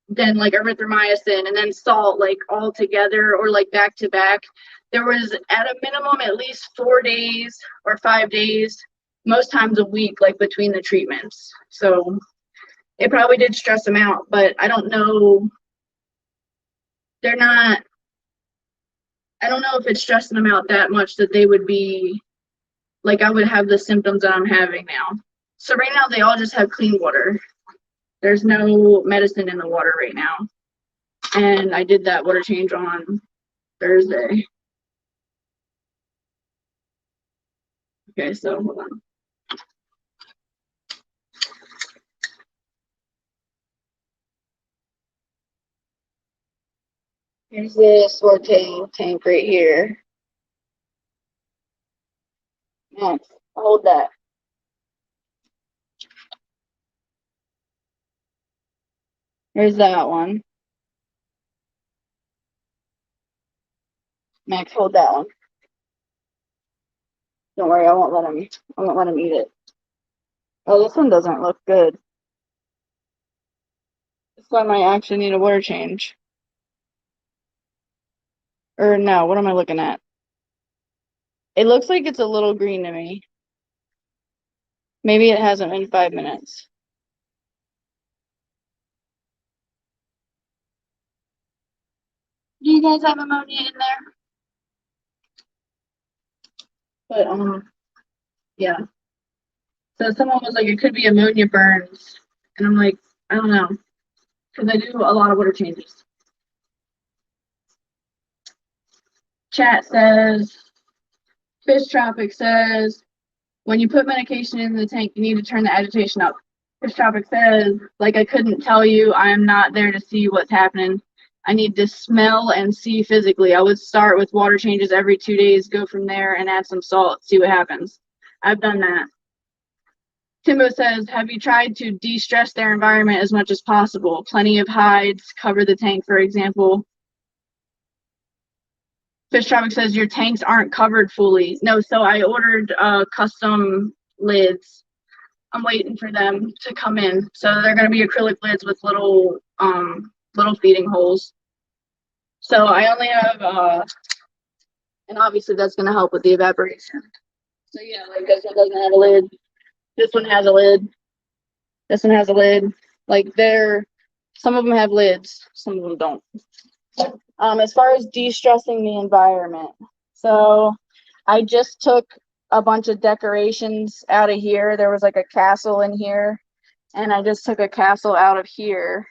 then like erythromycin and then salt like all together or like back to back. There was at a minimum at least 4 days or 5 days, most times a week, like between the treatments. So it probably did stress them out, but I don't know. I don't know if it's stressing them out that much that they would be like I would have the symptoms that I'm having now. So right now they all just have clean water. There's no medicine in the water right now. And I did that water change on Thursday. Okay, so hold on. Here's the swordtail tank right here. Next, hold that. There's that one. Max, hold that one. Don't worry, I won't let him eat it. Oh, this one doesn't look good. This one might actually need a water change. Or no, what am I looking at? It looks like it's a little green to me. Maybe it hasn't been 5 minutes. Do you guys have ammonia in there? But yeah. So someone was like, it could be ammonia burns, and I'm like, I don't know, because I do a lot of water changes. Chat says, Fish Tropic says, when you put medication in the tank, you need to turn the agitation up. Fish Tropic says, like I couldn't tell you, I am not there to see what's happening. I need to smell and see physically. I would start with water changes every 2 days, go from there and add some salt, see what happens. I've done that. Timbo says, have you tried to de-stress their environment as much as possible? Plenty of hides, cover the tank, for example. Fish Tropic says, your tanks aren't covered fully. No, so I ordered custom lids. I'm waiting for them to come in. So they're going to be acrylic lids with little feeding holes. So I only have, and obviously that's going to help with the evaporation. So yeah, like this one doesn't have a lid. This one has a lid. This one has a lid. Like some of them have lids, some of them don't. As far as de-stressing the environment, so I just took a bunch of decorations out of here. There was like a castle in here, and I just took a castle out of here.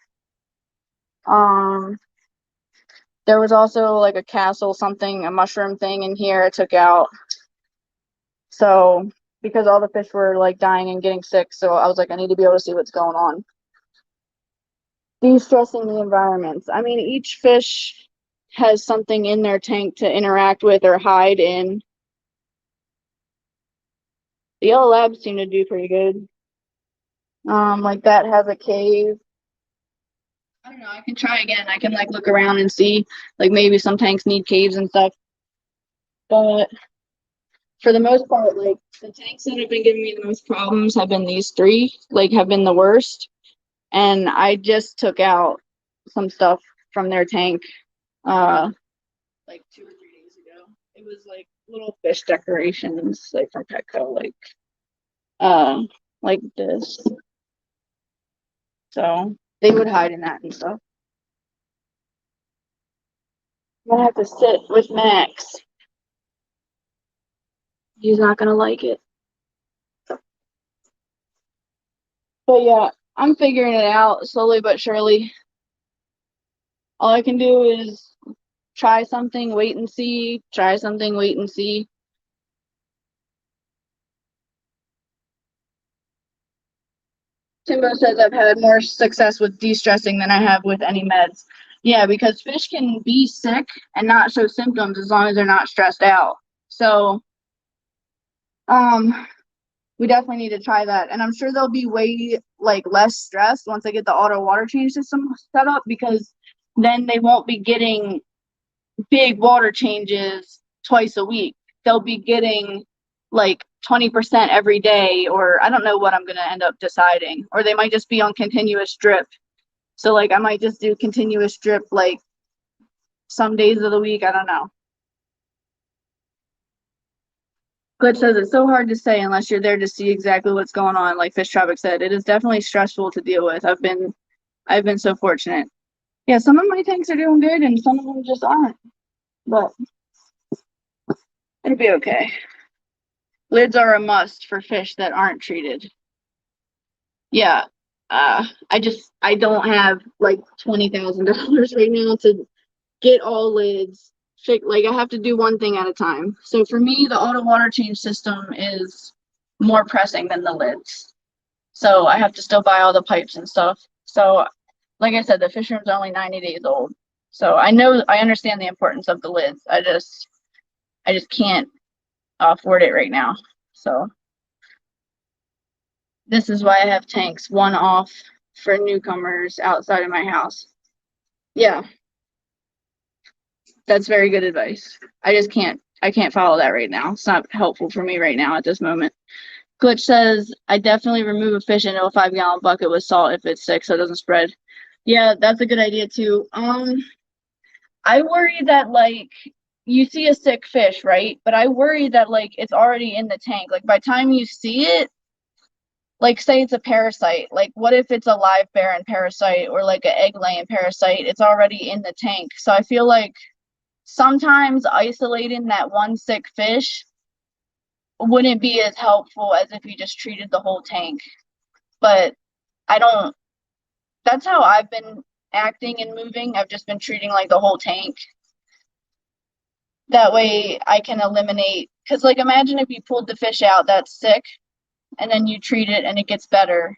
There was also like a castle, a mushroom thing in here I took out. So because all the fish were like dying and getting sick, so I was like, I need to be able to see what's going on. De-stressing the environments. I mean, each fish has something in their tank to interact with or hide in. The yellow labs seem to do pretty good. Like that has a cave. I don't know, I can try again. I can like look around and see, like maybe some tanks need caves and stuff. But for the most part, like the tanks that have been giving me the most problems have been these three, like have been the worst. And I just took out some stuff from their tank like 2 or 3 days ago. It was like little fish decorations, like from Petco, like this. So they would hide in that and stuff. I'm gonna have to sit with Max. He's not gonna like it. But yeah, I'm figuring it out slowly but surely. All I can do is try something, wait and see, try something, wait and see. Timbo says I've had more success with de-stressing than I have with any meds. Yeah, because fish can be sick and not show symptoms as long as they're not stressed out. So, we definitely need to try that. And I'm sure they'll be way like less stressed once I get the auto water change system set up, because then they won't be getting big water changes twice a week. They'll be getting like 20% every day, or I don't know what I'm going to end up deciding. Or they might just be on continuous drip. So like I might just do continuous drip like some days of the week. I don't know. Glitch says it's so hard to say unless you're there to see exactly what's going on. Like Fish Tropic said, it is definitely stressful to deal with. I've been so fortunate. Yeah, some of my tanks are doing good and some of them just aren't. But it'll be okay. Lids are a must for fish that aren't treated. Yeah. I don't have like $20,000 right now to get all lids. Like I have to do one thing at a time. So for me, the auto water change system is more pressing than the lids. So I have to still buy all the pipes and stuff. So like I said, the fish room's only 90 days old. So I understand the importance of the lids. I just can't afford it right now. So this is why I have tanks, one off for newcomers outside of my house. Yeah. That's very good advice. I can't follow that right now. It's not helpful for me right now at this moment. Glitch says, I definitely remove a fish into a 5-gallon bucket with salt if it's sick so it doesn't spread. Yeah, that's a good idea too. I worry that like you see a sick fish, right? But I worry that like it's already in the tank. Like by the time you see it, like say it's a parasite. Like what if it's a live bearing parasite or like an egg laying parasite? It's already in the tank. So I feel like sometimes isolating that one sick fish wouldn't be as helpful as if you just treated the whole tank. But I don't, that's how I've been acting and moving. I've just been treating like the whole tank. That way I can eliminate, because like imagine if you pulled the fish out that's sick and then you treat it and it gets better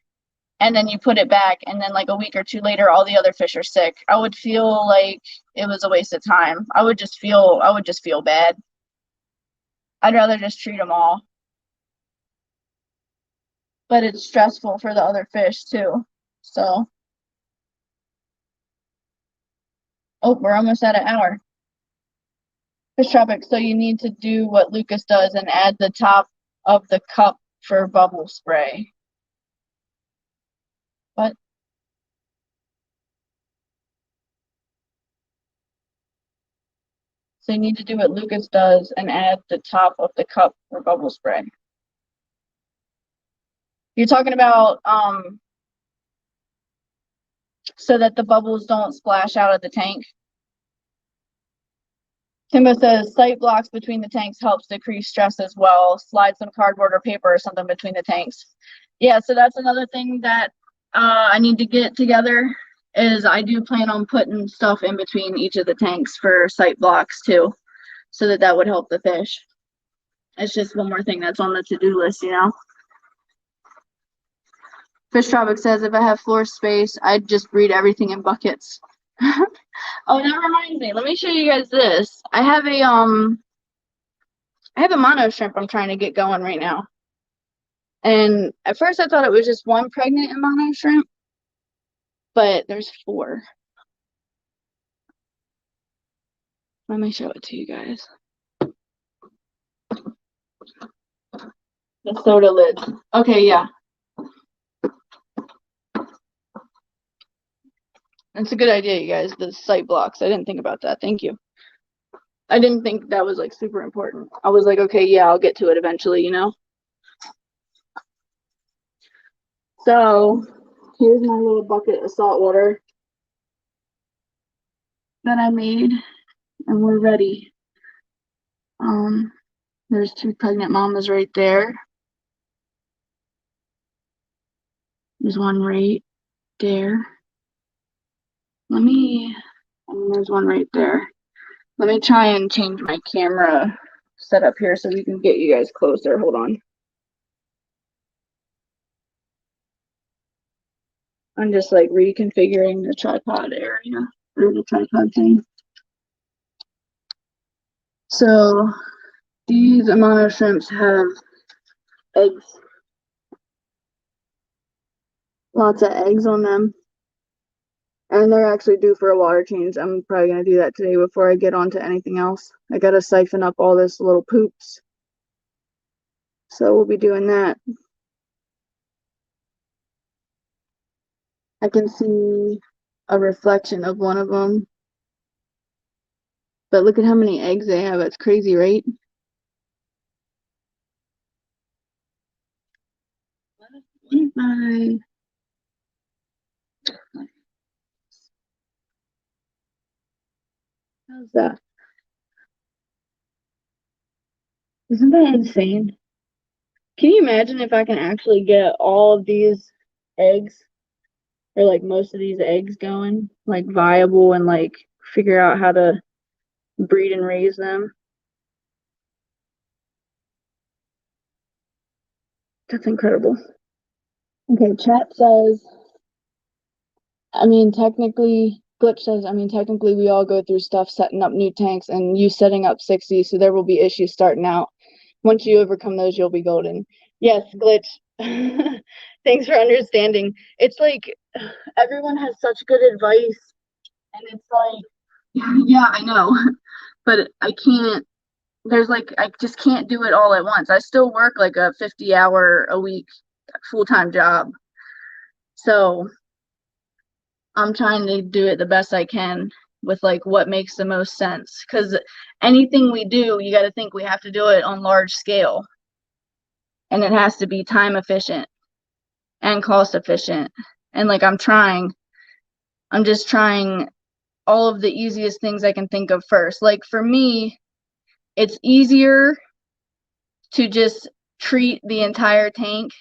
and then you put it back and then like a week or two later all the other fish are sick. I would feel like it was a waste of time. I would just feel bad. I'd rather just treat them all. But it's stressful for the other fish too. So, oh, we're almost at an hour. Fish tropic. So you need to do what Lucas does and add the top of the cup for bubble spray. What? So you need to do what Lucas does and add the top of the cup for bubble spray. You're talking about so that the bubbles don't splash out of the tank. Timbo says sight blocks between the tanks helps decrease stress as well. Slide some cardboard or paper or something between the tanks. Yeah, so that's another thing that I need to get together is I do plan on putting stuff in between each of the tanks for sight blocks too, so that would help the fish. It's just one more thing that's on the to-do list, you know. Fish Tropic says if I have floor space, I'd just breed everything in buckets. Oh, that reminds me. Let me show you guys this. I have a mono shrimp I'm trying to get going right now. And at first I thought it was just one pregnant mono shrimp, but there's 4. Let me show it to you guys. The soda lid. Okay, yeah. That's a good idea, you guys. The sight blocks. I didn't think about that. Thank you. I didn't think that was like super important. I was like, okay, yeah, I'll get to it eventually, you know? So here's my little bucket of salt water that I made, and we're ready. There's 2 pregnant mamas right there. There's one right there. There's one right there. Let me try and change my camera setup here so we can get you guys closer. Hold on. I'm just like reconfiguring the tripod area or the tripod thing. So these Amano shrimps have eggs. Lots of eggs on them. And they're actually due for a water change. I'm probably going to do that today before I get on to anything else. I got to siphon up all this little poops. So we'll be doing that. I can see a reflection of one of them. But look at how many eggs they have. That's crazy, right? How's that? Isn't that insane? Can you imagine if I can actually get all of these eggs, or like most of these eggs going, like viable, and like figure out how to breed and raise them? That's incredible. Okay, chat says, Glitch says, technically we all go through stuff setting up new tanks and you setting up 60, so there will be issues starting out. Once you overcome those, you'll be golden. Yes, Glitch, Thanks for understanding. It's like everyone has such good advice, and it's like, yeah, I know, but I can't. I just can't do it all at once. I still work like a 50-hour a week full-time job. So I'm trying to do it the best I can with like what makes the most sense. Because anything we do, you got to think we have to do it on large scale. And it has to be time efficient and cost efficient. And like I'm just trying all of the easiest things I can think of first. Like for me, it's easier to just treat the entire tank.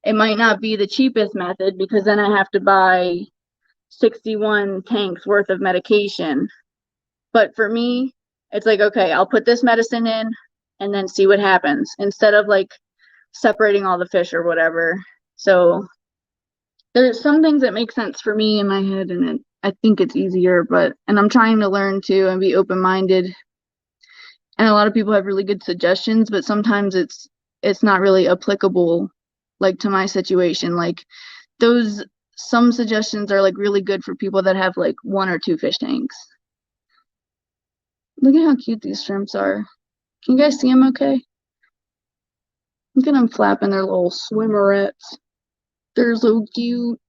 It might not be the cheapest method because then I have to buy 61 tanks worth of medication. But for me, it's like, okay, I'll put this medicine in and then see what happens instead of like separating all the fish or whatever. So there's some things that make sense for me in my head, and I think it's easier, and I'm trying to learn too and be open-minded. And a lot of people have really good suggestions, but sometimes it's not really applicable like to my situation. Like some suggestions are like really good for people that have like 1 or 2 fish tanks. Look at how cute these shrimps are. Can you guys see them okay? Look at them flapping their little swimmerettes. They're so cute.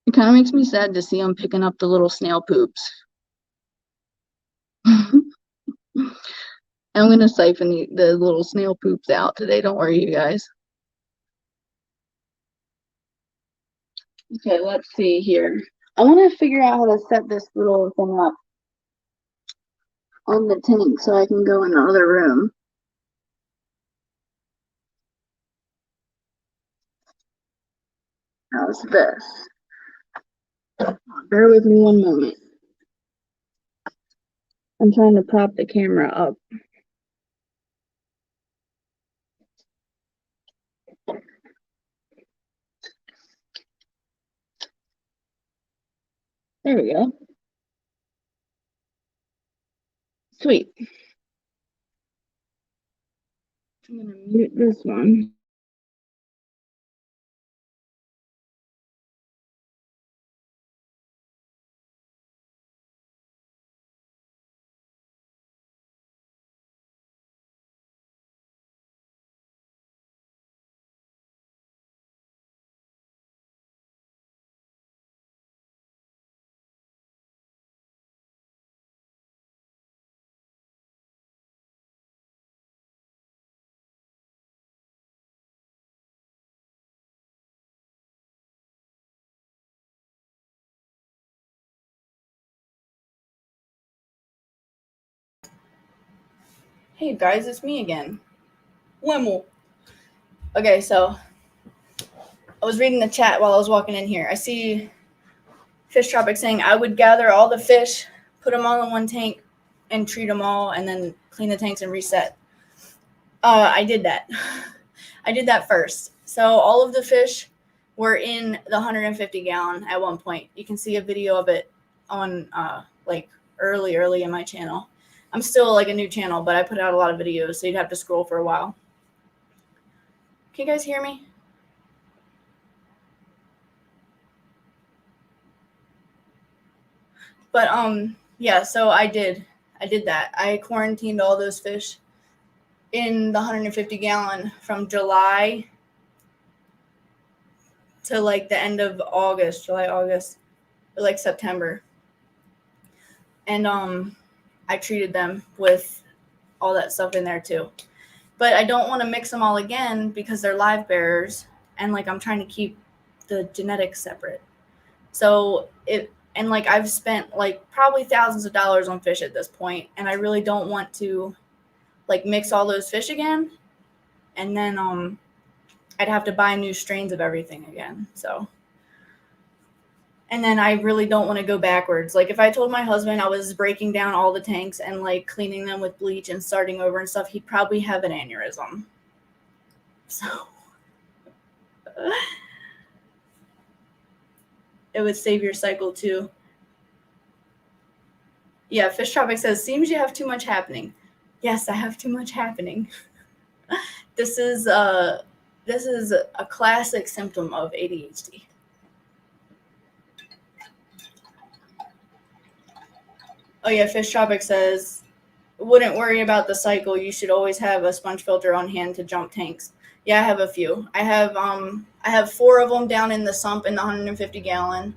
It kind of makes me sad to see them picking up the little snail poops. I'm going to siphon the little snail poops out today. Don't worry, you guys. Okay, let's see here. I want to figure out how to set this little thing up on the tank so I can go in the other room. How's this? Bear with me one moment. I'm trying to prop the camera up. There we go. Sweet. I'm going to mute this one. Hey guys, it's me again. Wemel. Okay, so I was reading the chat while I was walking in here. I see Fish Tropic saying I would gather all the fish, put them all in one tank, and treat them all, and then clean the tanks and reset. I did that. I did that first. So all of the fish were in the 150 gallon at one point. You can see a video of it on like early in my channel. I'm still like a new channel, but I put out a lot of videos, so you'd have to scroll for a while. Can you guys hear me? But yeah, so I did that. I quarantined all those fish in the 150 gallon from July to like the end of August, August, or like September. And I treated them with all that stuff in there too. But I don't want to mix them all again because they're live bearers, and like I'm trying to keep the genetics separate. So like I've spent like probably thousands of dollars on fish at this point, and I really don't want to like mix all those fish again, and then I'd have to buy new strains of everything again. So, and then I really don't want to go backwards. Like if I told my husband I was breaking down all the tanks and like cleaning them with bleach and starting over and stuff, he'd probably have an aneurysm. So it would save your cycle too. Yeah, Fish Tropic says, seems you have too much happening. Yes, I have too much happening. This is a classic symptom of ADHD. Oh yeah, Fish Tropic says, wouldn't worry about the cycle. You should always have a sponge filter on hand to jump tanks. Yeah, I have a few. I have 4 of them down in the sump in the 150 gallon,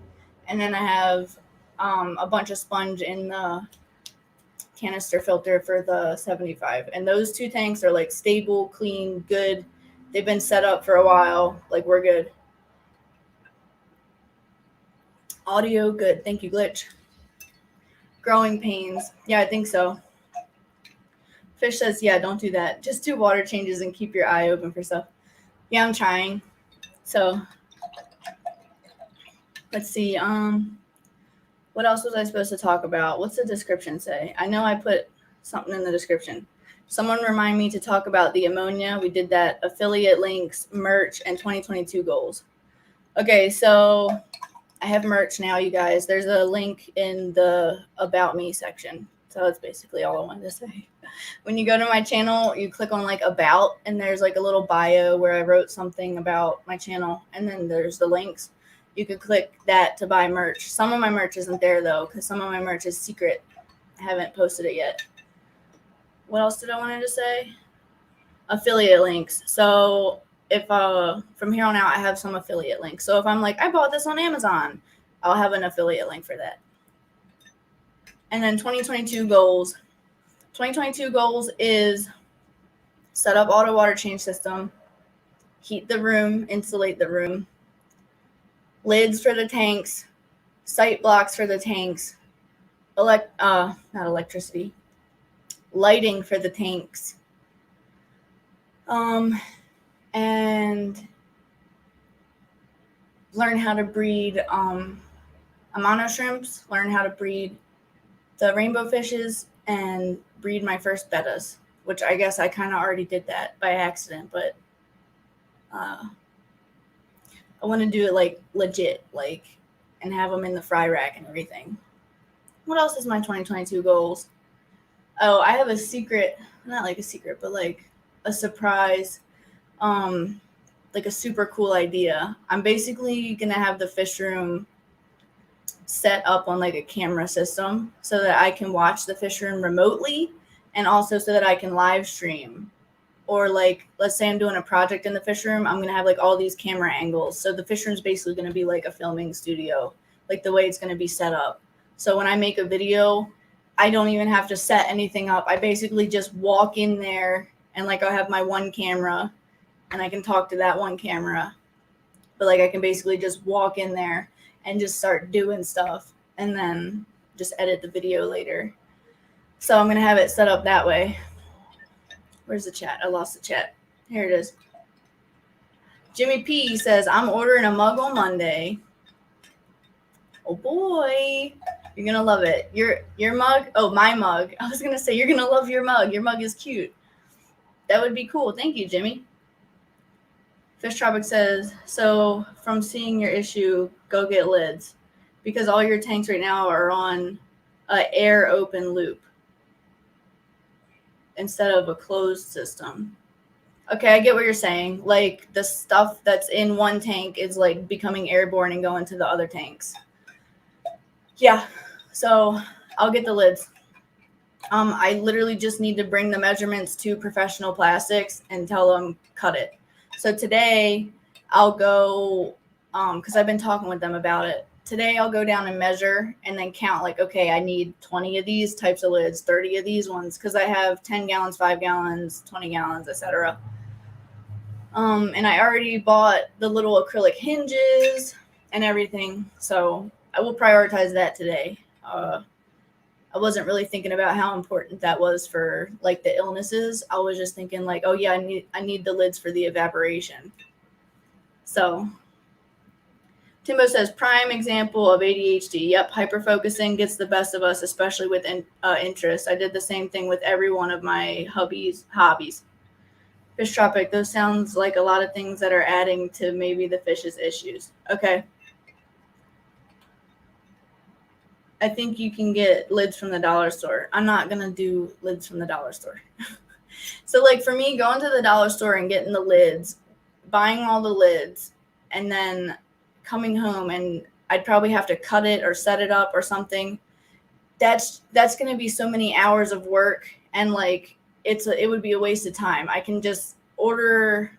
and then I have a bunch of sponge in the canister filter for the 75. And those 2 tanks are like stable, clean, good. They've been set up for a while. Like, we're good. Audio good. Thank you, Glitch. Growing pains. Yeah, I think so. Fish says, yeah, don't do that. Just do water changes and keep your eye open for stuff. Yeah, I'm trying. So let's see. What else was I supposed to talk about? What's the description say? I know I put something in the description. Someone remind me to talk about the ammonia. We did that, affiliate links, merch, and 2022 goals. Okay, so I have merch now, you guys. There's a link in the About Me section. So that's basically all I wanted to say. When you go to my channel, you click on like About, and there's like a little bio where I wrote something about my channel, and then there's the links. You could click that to buy merch. Some of my merch isn't there though, because some of my merch is secret. I haven't posted it yet. What else did I want to say? Affiliate links. So if from here on out, I have some affiliate links. So if I'm like, I bought this on Amazon, I'll have an affiliate link for that. And then 2022 goals. 2022 goals is set up auto water change system, heat the room, insulate the room, lids for the tanks, sight blocks for the tanks, not electricity, lighting for the tanks, and learn how to breed amano shrimps, learn how to breed the rainbow fishes, and breed my first bettas, which I guess I kind of already did that by accident, but I want to do it like legit, like, and have them in the fry rack and everything. What else is my 2022 goals? Oh, I have a secret, not like a secret, but like a surprise, like a super cool idea. I'm basically going to have the fish room set up on like a camera system so that I can watch the fish room remotely, and also so that I can live stream. Or like, let's say I'm doing a project in the fish room, I'm going to have like all these camera angles. So the fish room is basically going to be like a filming studio, like the way it's going to be set up. So when I make a video, I don't even have to set anything up. I basically just walk in there, and like I'll have my one camera and I can talk to that one camera. But like I can basically just walk in there and just start doing stuff and then just edit the video later. So I'm going to have it set up that way. Where's the chat? I lost the chat. Here it is. Jimmy P says, I'm ordering a mug on Monday. Oh boy. You're going to love it. Your mug? Oh, my mug. I was going to say, you're going to love your mug. Your mug is cute. That would be cool. Thank you, Jimmy. Fish Tropic says, so from seeing your issue, go get lids, because all your tanks right now are on an air open loop instead of a closed system. Okay, I get what you're saying. Like the stuff that's in one tank is like becoming airborne and going to the other tanks. Yeah, so I'll get the lids. I literally just need to bring the measurements to Professional Plastics and tell them cut it. So today I'll go, because I've been talking with them about it. Today I'll go down and measure and then count like, okay, I need 20 of these types of lids, 30 of these ones, because I have 10 gallons, 5 gallons, 20 gallons, etc. And I already bought the little acrylic hinges and everything. So I will prioritize that today. I wasn't really thinking about how important that was for like the illnesses. I was just thinking like, oh yeah, I need the lids for the evaporation. So Timbo says, prime example of ADHD. Yep, hyperfocusing gets the best of us, especially with interest. I did the same thing with every one of my hobbies. Fish Tropic, those sounds like a lot of things that are adding to maybe the fish's issues. Okay. I think you can get lids from the dollar store. I'm not going to do lids from the dollar store. So like for me, going to the dollar store and getting the lids, buying all the lids, and then coming home, and I'd probably have to cut it or set it up or something. That's going to be so many hours of work, and like it would be a waste of time. I can just order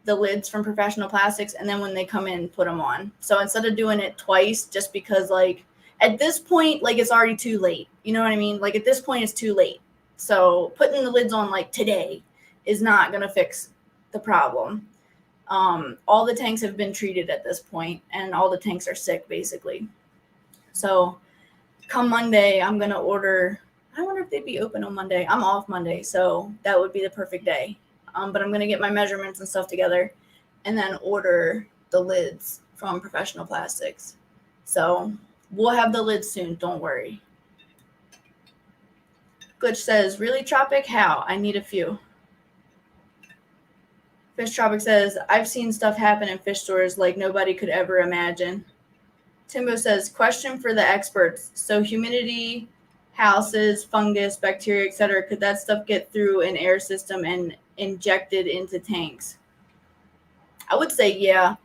the lids from Professional Plastics, and then when they come in, put them on. So instead of doing it twice, just because like at this point, like it's already too late. You know what I mean? Like at this point, it's too late. So putting the lids on like today is not going to fix the problem. All the tanks have been treated at this point, and all the tanks are sick basically. So come Monday, I'm going to order. I wonder if they'd be open on Monday. I'm off Monday, so that would be the perfect day. But I'm going to get my measurements and stuff together and then order the lids from Professional Plastics. So we'll have the lids soon. Don't worry. Glitch says, really, Tropic? How? I need a few. Fish Tropic says, I've seen stuff happen in fish stores like nobody could ever imagine. Timbo says, question for the experts. So humidity, houses, fungus, bacteria, etc., could that stuff get through an air system and injected into tanks? I would say yeah.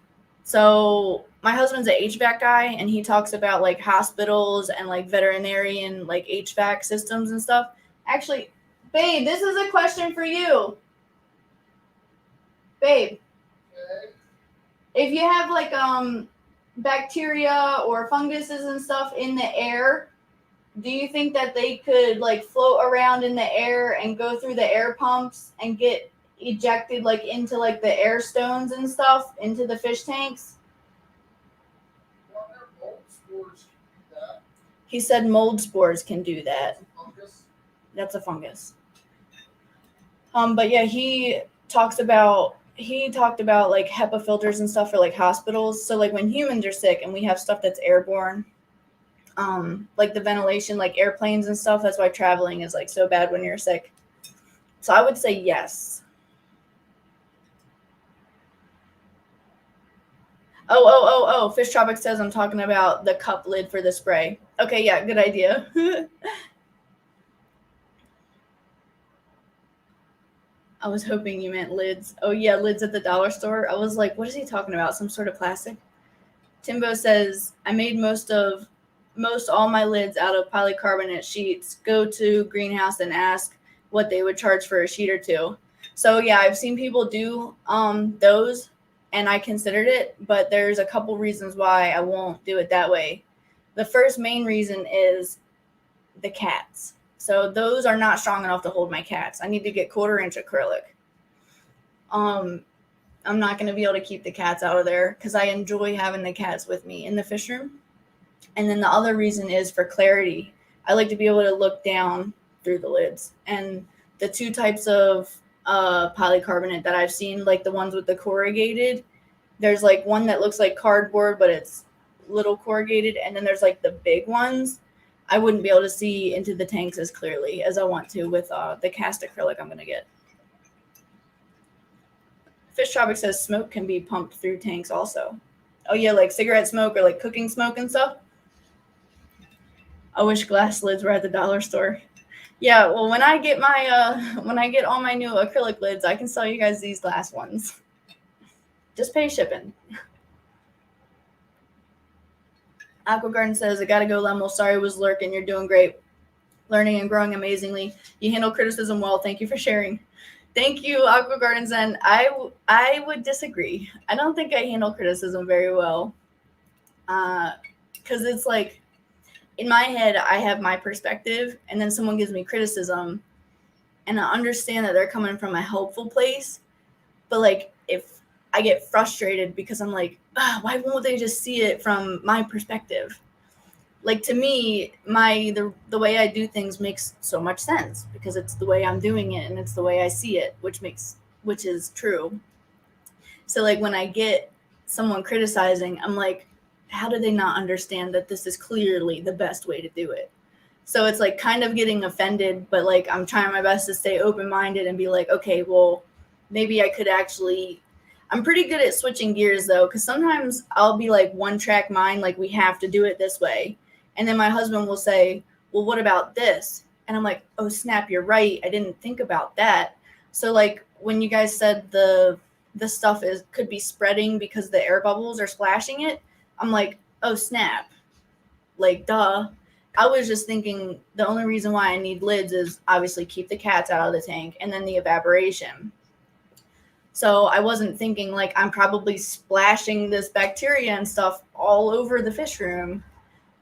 So my husband's an HVAC guy, and he talks about like hospitals and like veterinarian like HVAC systems and stuff. Actually, babe, this is a question for you. Babe, okay. If you have like bacteria or funguses and stuff in the air, do you think that they could like float around in the air and go through the air pumps and get ejected like into like the air stones and stuff into the fish tanks? Well, mold spores can do that. He said mold spores can do that. Fungus? That's a fungus. But yeah, he talked about like HEPA filters and stuff for like hospitals. So like when humans are sick and we have stuff that's airborne, like the ventilation, like airplanes and stuff, that's why traveling is like so bad when you're sick. So I would say yes. Oh, Fish Tropic says I'm talking about the cup lid for the spray. Okay, yeah, good idea. I was hoping you meant lids. Oh yeah, lids at the dollar store. I was like, what is he talking about? Some sort of plastic? Timbo says, I made most all my lids out of polycarbonate sheets. Go to greenhouse and ask what they would charge for a sheet or two. So yeah, I've seen people do those, and I considered it, but there's a couple reasons why I won't do it that way. The first main reason is the cats. So those are not strong enough to hold my cats. I need to get 1/4-inch acrylic. I'm not going to be able to keep the cats out of there because I enjoy having the cats with me in the fish room. And then the other reason is for clarity. I like to be able to look down through the lids. And the two types of polycarbonate that I've seen, like the ones with the corrugated, there's like one that looks like cardboard, but it's little corrugated. And then there's like the big ones. I wouldn't be able to see into the tanks as clearly as I want to with the cast acrylic I'm going to get. Fish Tropic says smoke can be pumped through tanks also. Oh yeah, like cigarette smoke or like cooking smoke and stuff. I wish glass lids were at the dollar store. Yeah, well, when I get all my new acrylic lids, I can sell you guys these glass ones. Just pay shipping. Aqua Garden says, I gotta go, Lemel. Sorry was lurking. You're doing great. Learning and growing amazingly. You handle criticism well. Thank you for sharing. Thank you, Aqua Gardens. And I would disagree. I don't think I handle criticism very well. Because it's like, in my head, I have my perspective, and then someone gives me criticism, and I understand that they're coming from a helpful place. But like, if I get frustrated because I'm like, why won't they just see it from my perspective? Like, to me, the way I do things makes so much sense because it's the way I'm doing it and it's the way I see it, which is true. So like when I get someone criticizing, I'm like, how do they not understand that this is clearly the best way to do it? So it's like kind of getting offended, but like I'm trying my best to stay open-minded and be like, okay, well, maybe I could actually. I'm pretty good at switching gears though, because sometimes I'll be like one track mind, like we have to do it this way. And then my husband will say, well, what about this? And I'm like, oh snap, you're right. I didn't think about that. So like when you guys said the stuff could be spreading because the air bubbles are splashing it, I'm like, oh snap. Like duh. I was just thinking the only reason why I need lids is obviously keep the cats out of the tank and then the evaporation. So I wasn't thinking like I'm probably splashing this bacteria and stuff all over the fish room.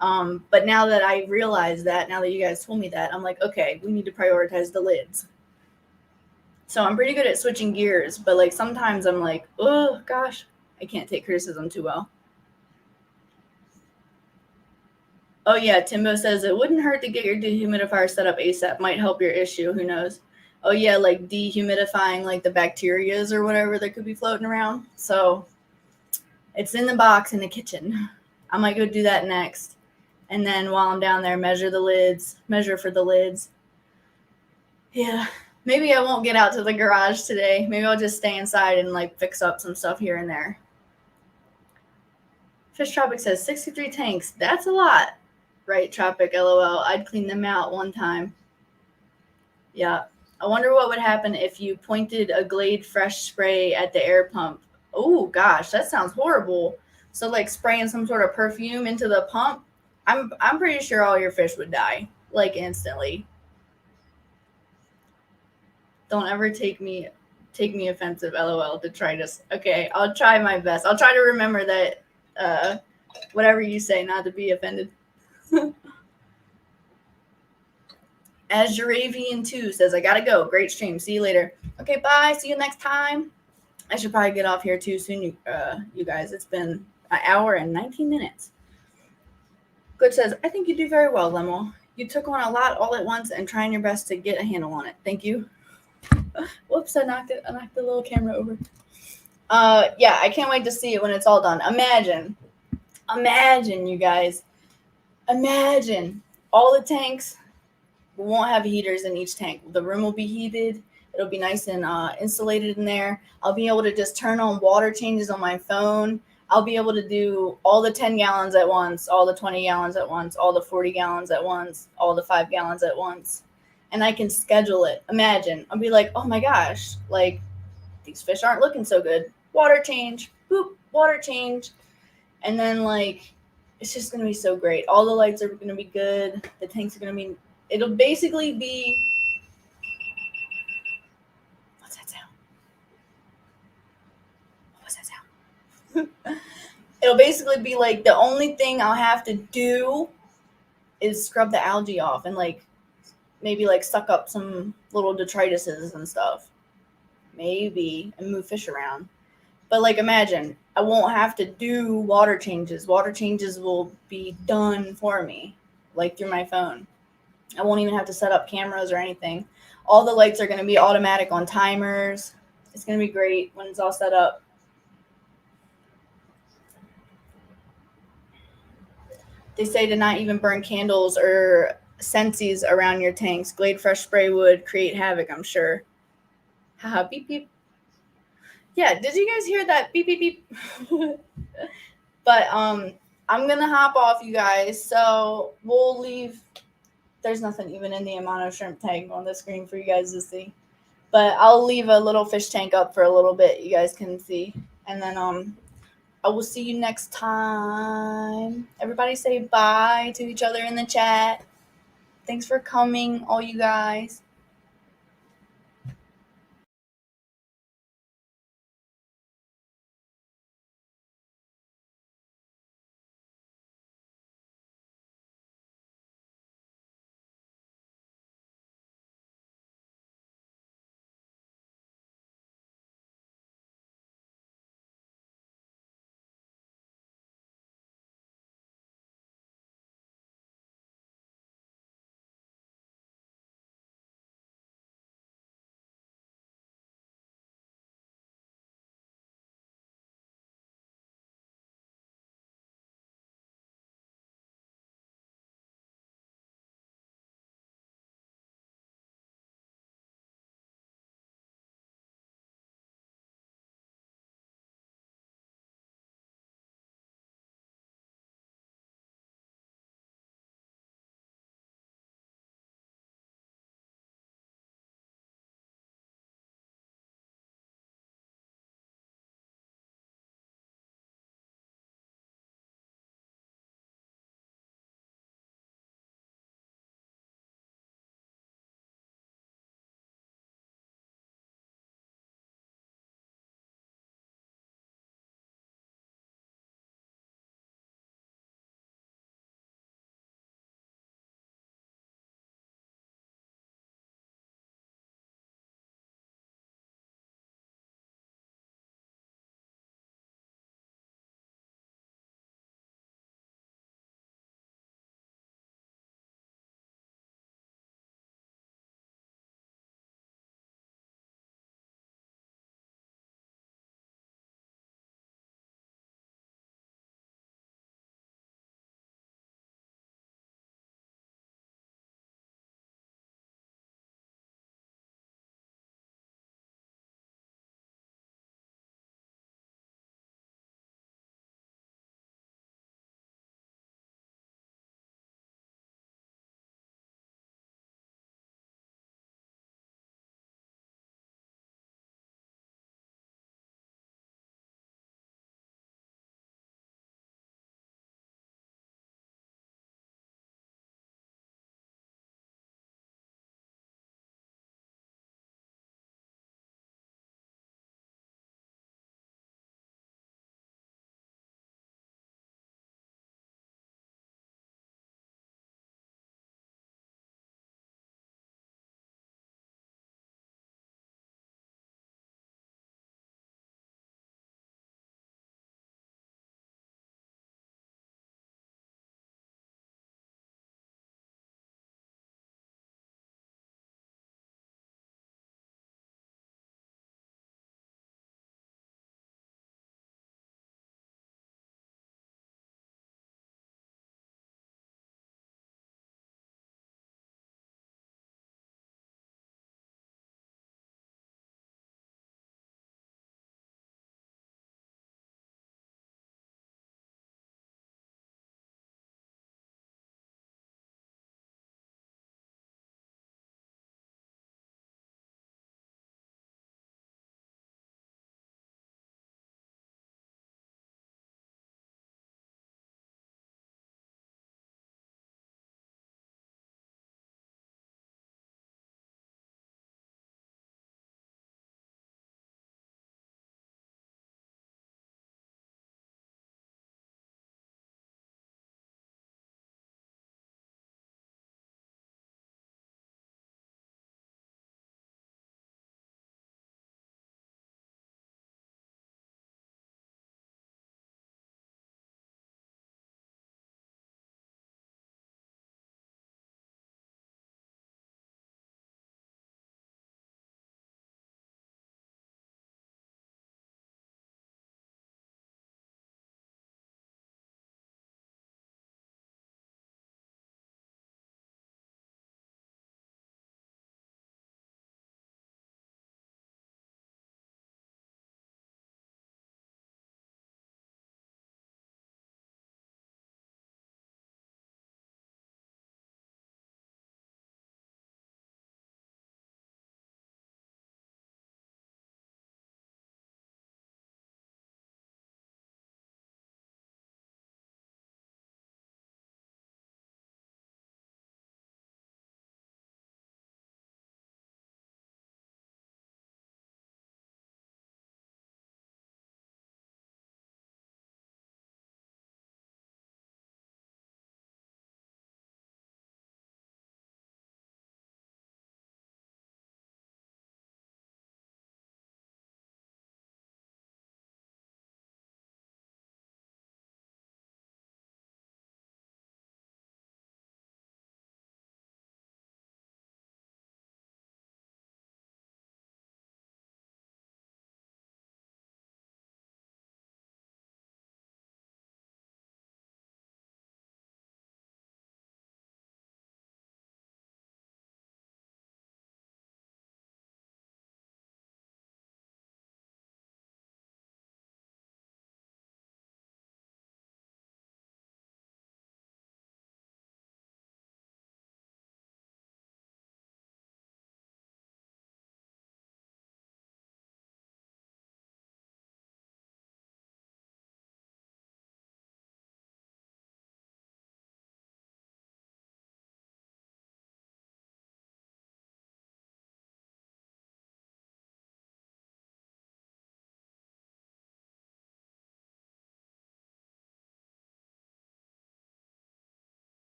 But now that I realize that, now that you guys told me that, I'm like, okay, we need to prioritize the lids. So I'm pretty good at switching gears, but like sometimes I'm like, oh gosh, I can't take criticism too well. Oh yeah, Timbo says it wouldn't hurt to get your dehumidifier set up ASAP. Might help your issue. Who knows? Oh yeah, like dehumidifying like the bacterias or whatever that could be floating around. So it's in the box in the kitchen. I might go do that next. And then while I'm down there, measure for the lids. Yeah, maybe I won't get out to the garage today. Maybe I'll just stay inside and like fix up some stuff here and there. Fish Tropic says 63 tanks. That's a lot. Right, Tropic, LOL. I'd clean them out one time. Yeah. I wonder what would happen if you pointed a Glade Fresh spray at the air pump. Oh, gosh, that sounds horrible. So, like, spraying some sort of perfume into the pump, I'm pretty sure all your fish would die, like, instantly. Don't ever take me offensive, LOL, detritus. Okay, I'll try my best. I'll try to remember that, whatever you say, not to be offended. Azuravian2 says, I gotta go. Great stream. See you later. Okay, bye. See you next time. I should probably get off here too soon, you guys. It's been an hour and 19 minutes. Good says, I think you do very well, Lemo. You took on a lot all at once and trying your best to get a handle on it. Thank you. Whoops, I knocked the little camera over. Yeah, I can't wait to see it when it's all done. Imagine, you guys. Imagine all the tanks. We won't have heaters in each tank. The room will be heated. It'll be nice and insulated in there. I'll be able to just turn on water changes on my phone. I'll be able to do all the 10 gallons at once, all the 20 gallons at once, all the 40 gallons at once, all the 5 gallons at once. And I can schedule it. Imagine. I'll be like, oh my gosh, like these fish aren't looking so good. Water change. Boop, water change. And then like, it's just going to be so great. All the lights are going to be good. The tanks are going to be, it'll basically be, what's that sound? What was that sound? It'll basically be like the only thing I'll have to do is scrub the algae off and like maybe like suck up some little detrituses and stuff. Maybe, and move fish around. But like imagine, I won't have to do water changes. Water changes will be done for me, like through my phone. I won't even have to set up cameras or anything. All the lights are going to be automatic on timers. It's going to be great when it's all set up. They say to not even burn candles or Scentsies around your tanks. Glade Fresh spray would create havoc, I'm sure. Haha, beep, beep. Yeah, did you guys hear that? Beep, beep, beep. But I'm going to hop off, you guys. So we'll leave. There's nothing even in the amount of shrimp tank on the screen for you guys to see. But I'll leave a little fish tank up for a little bit. You guys can see. And then I will see you next time. Everybody say bye to each other in the chat. Thanks for coming, all you guys.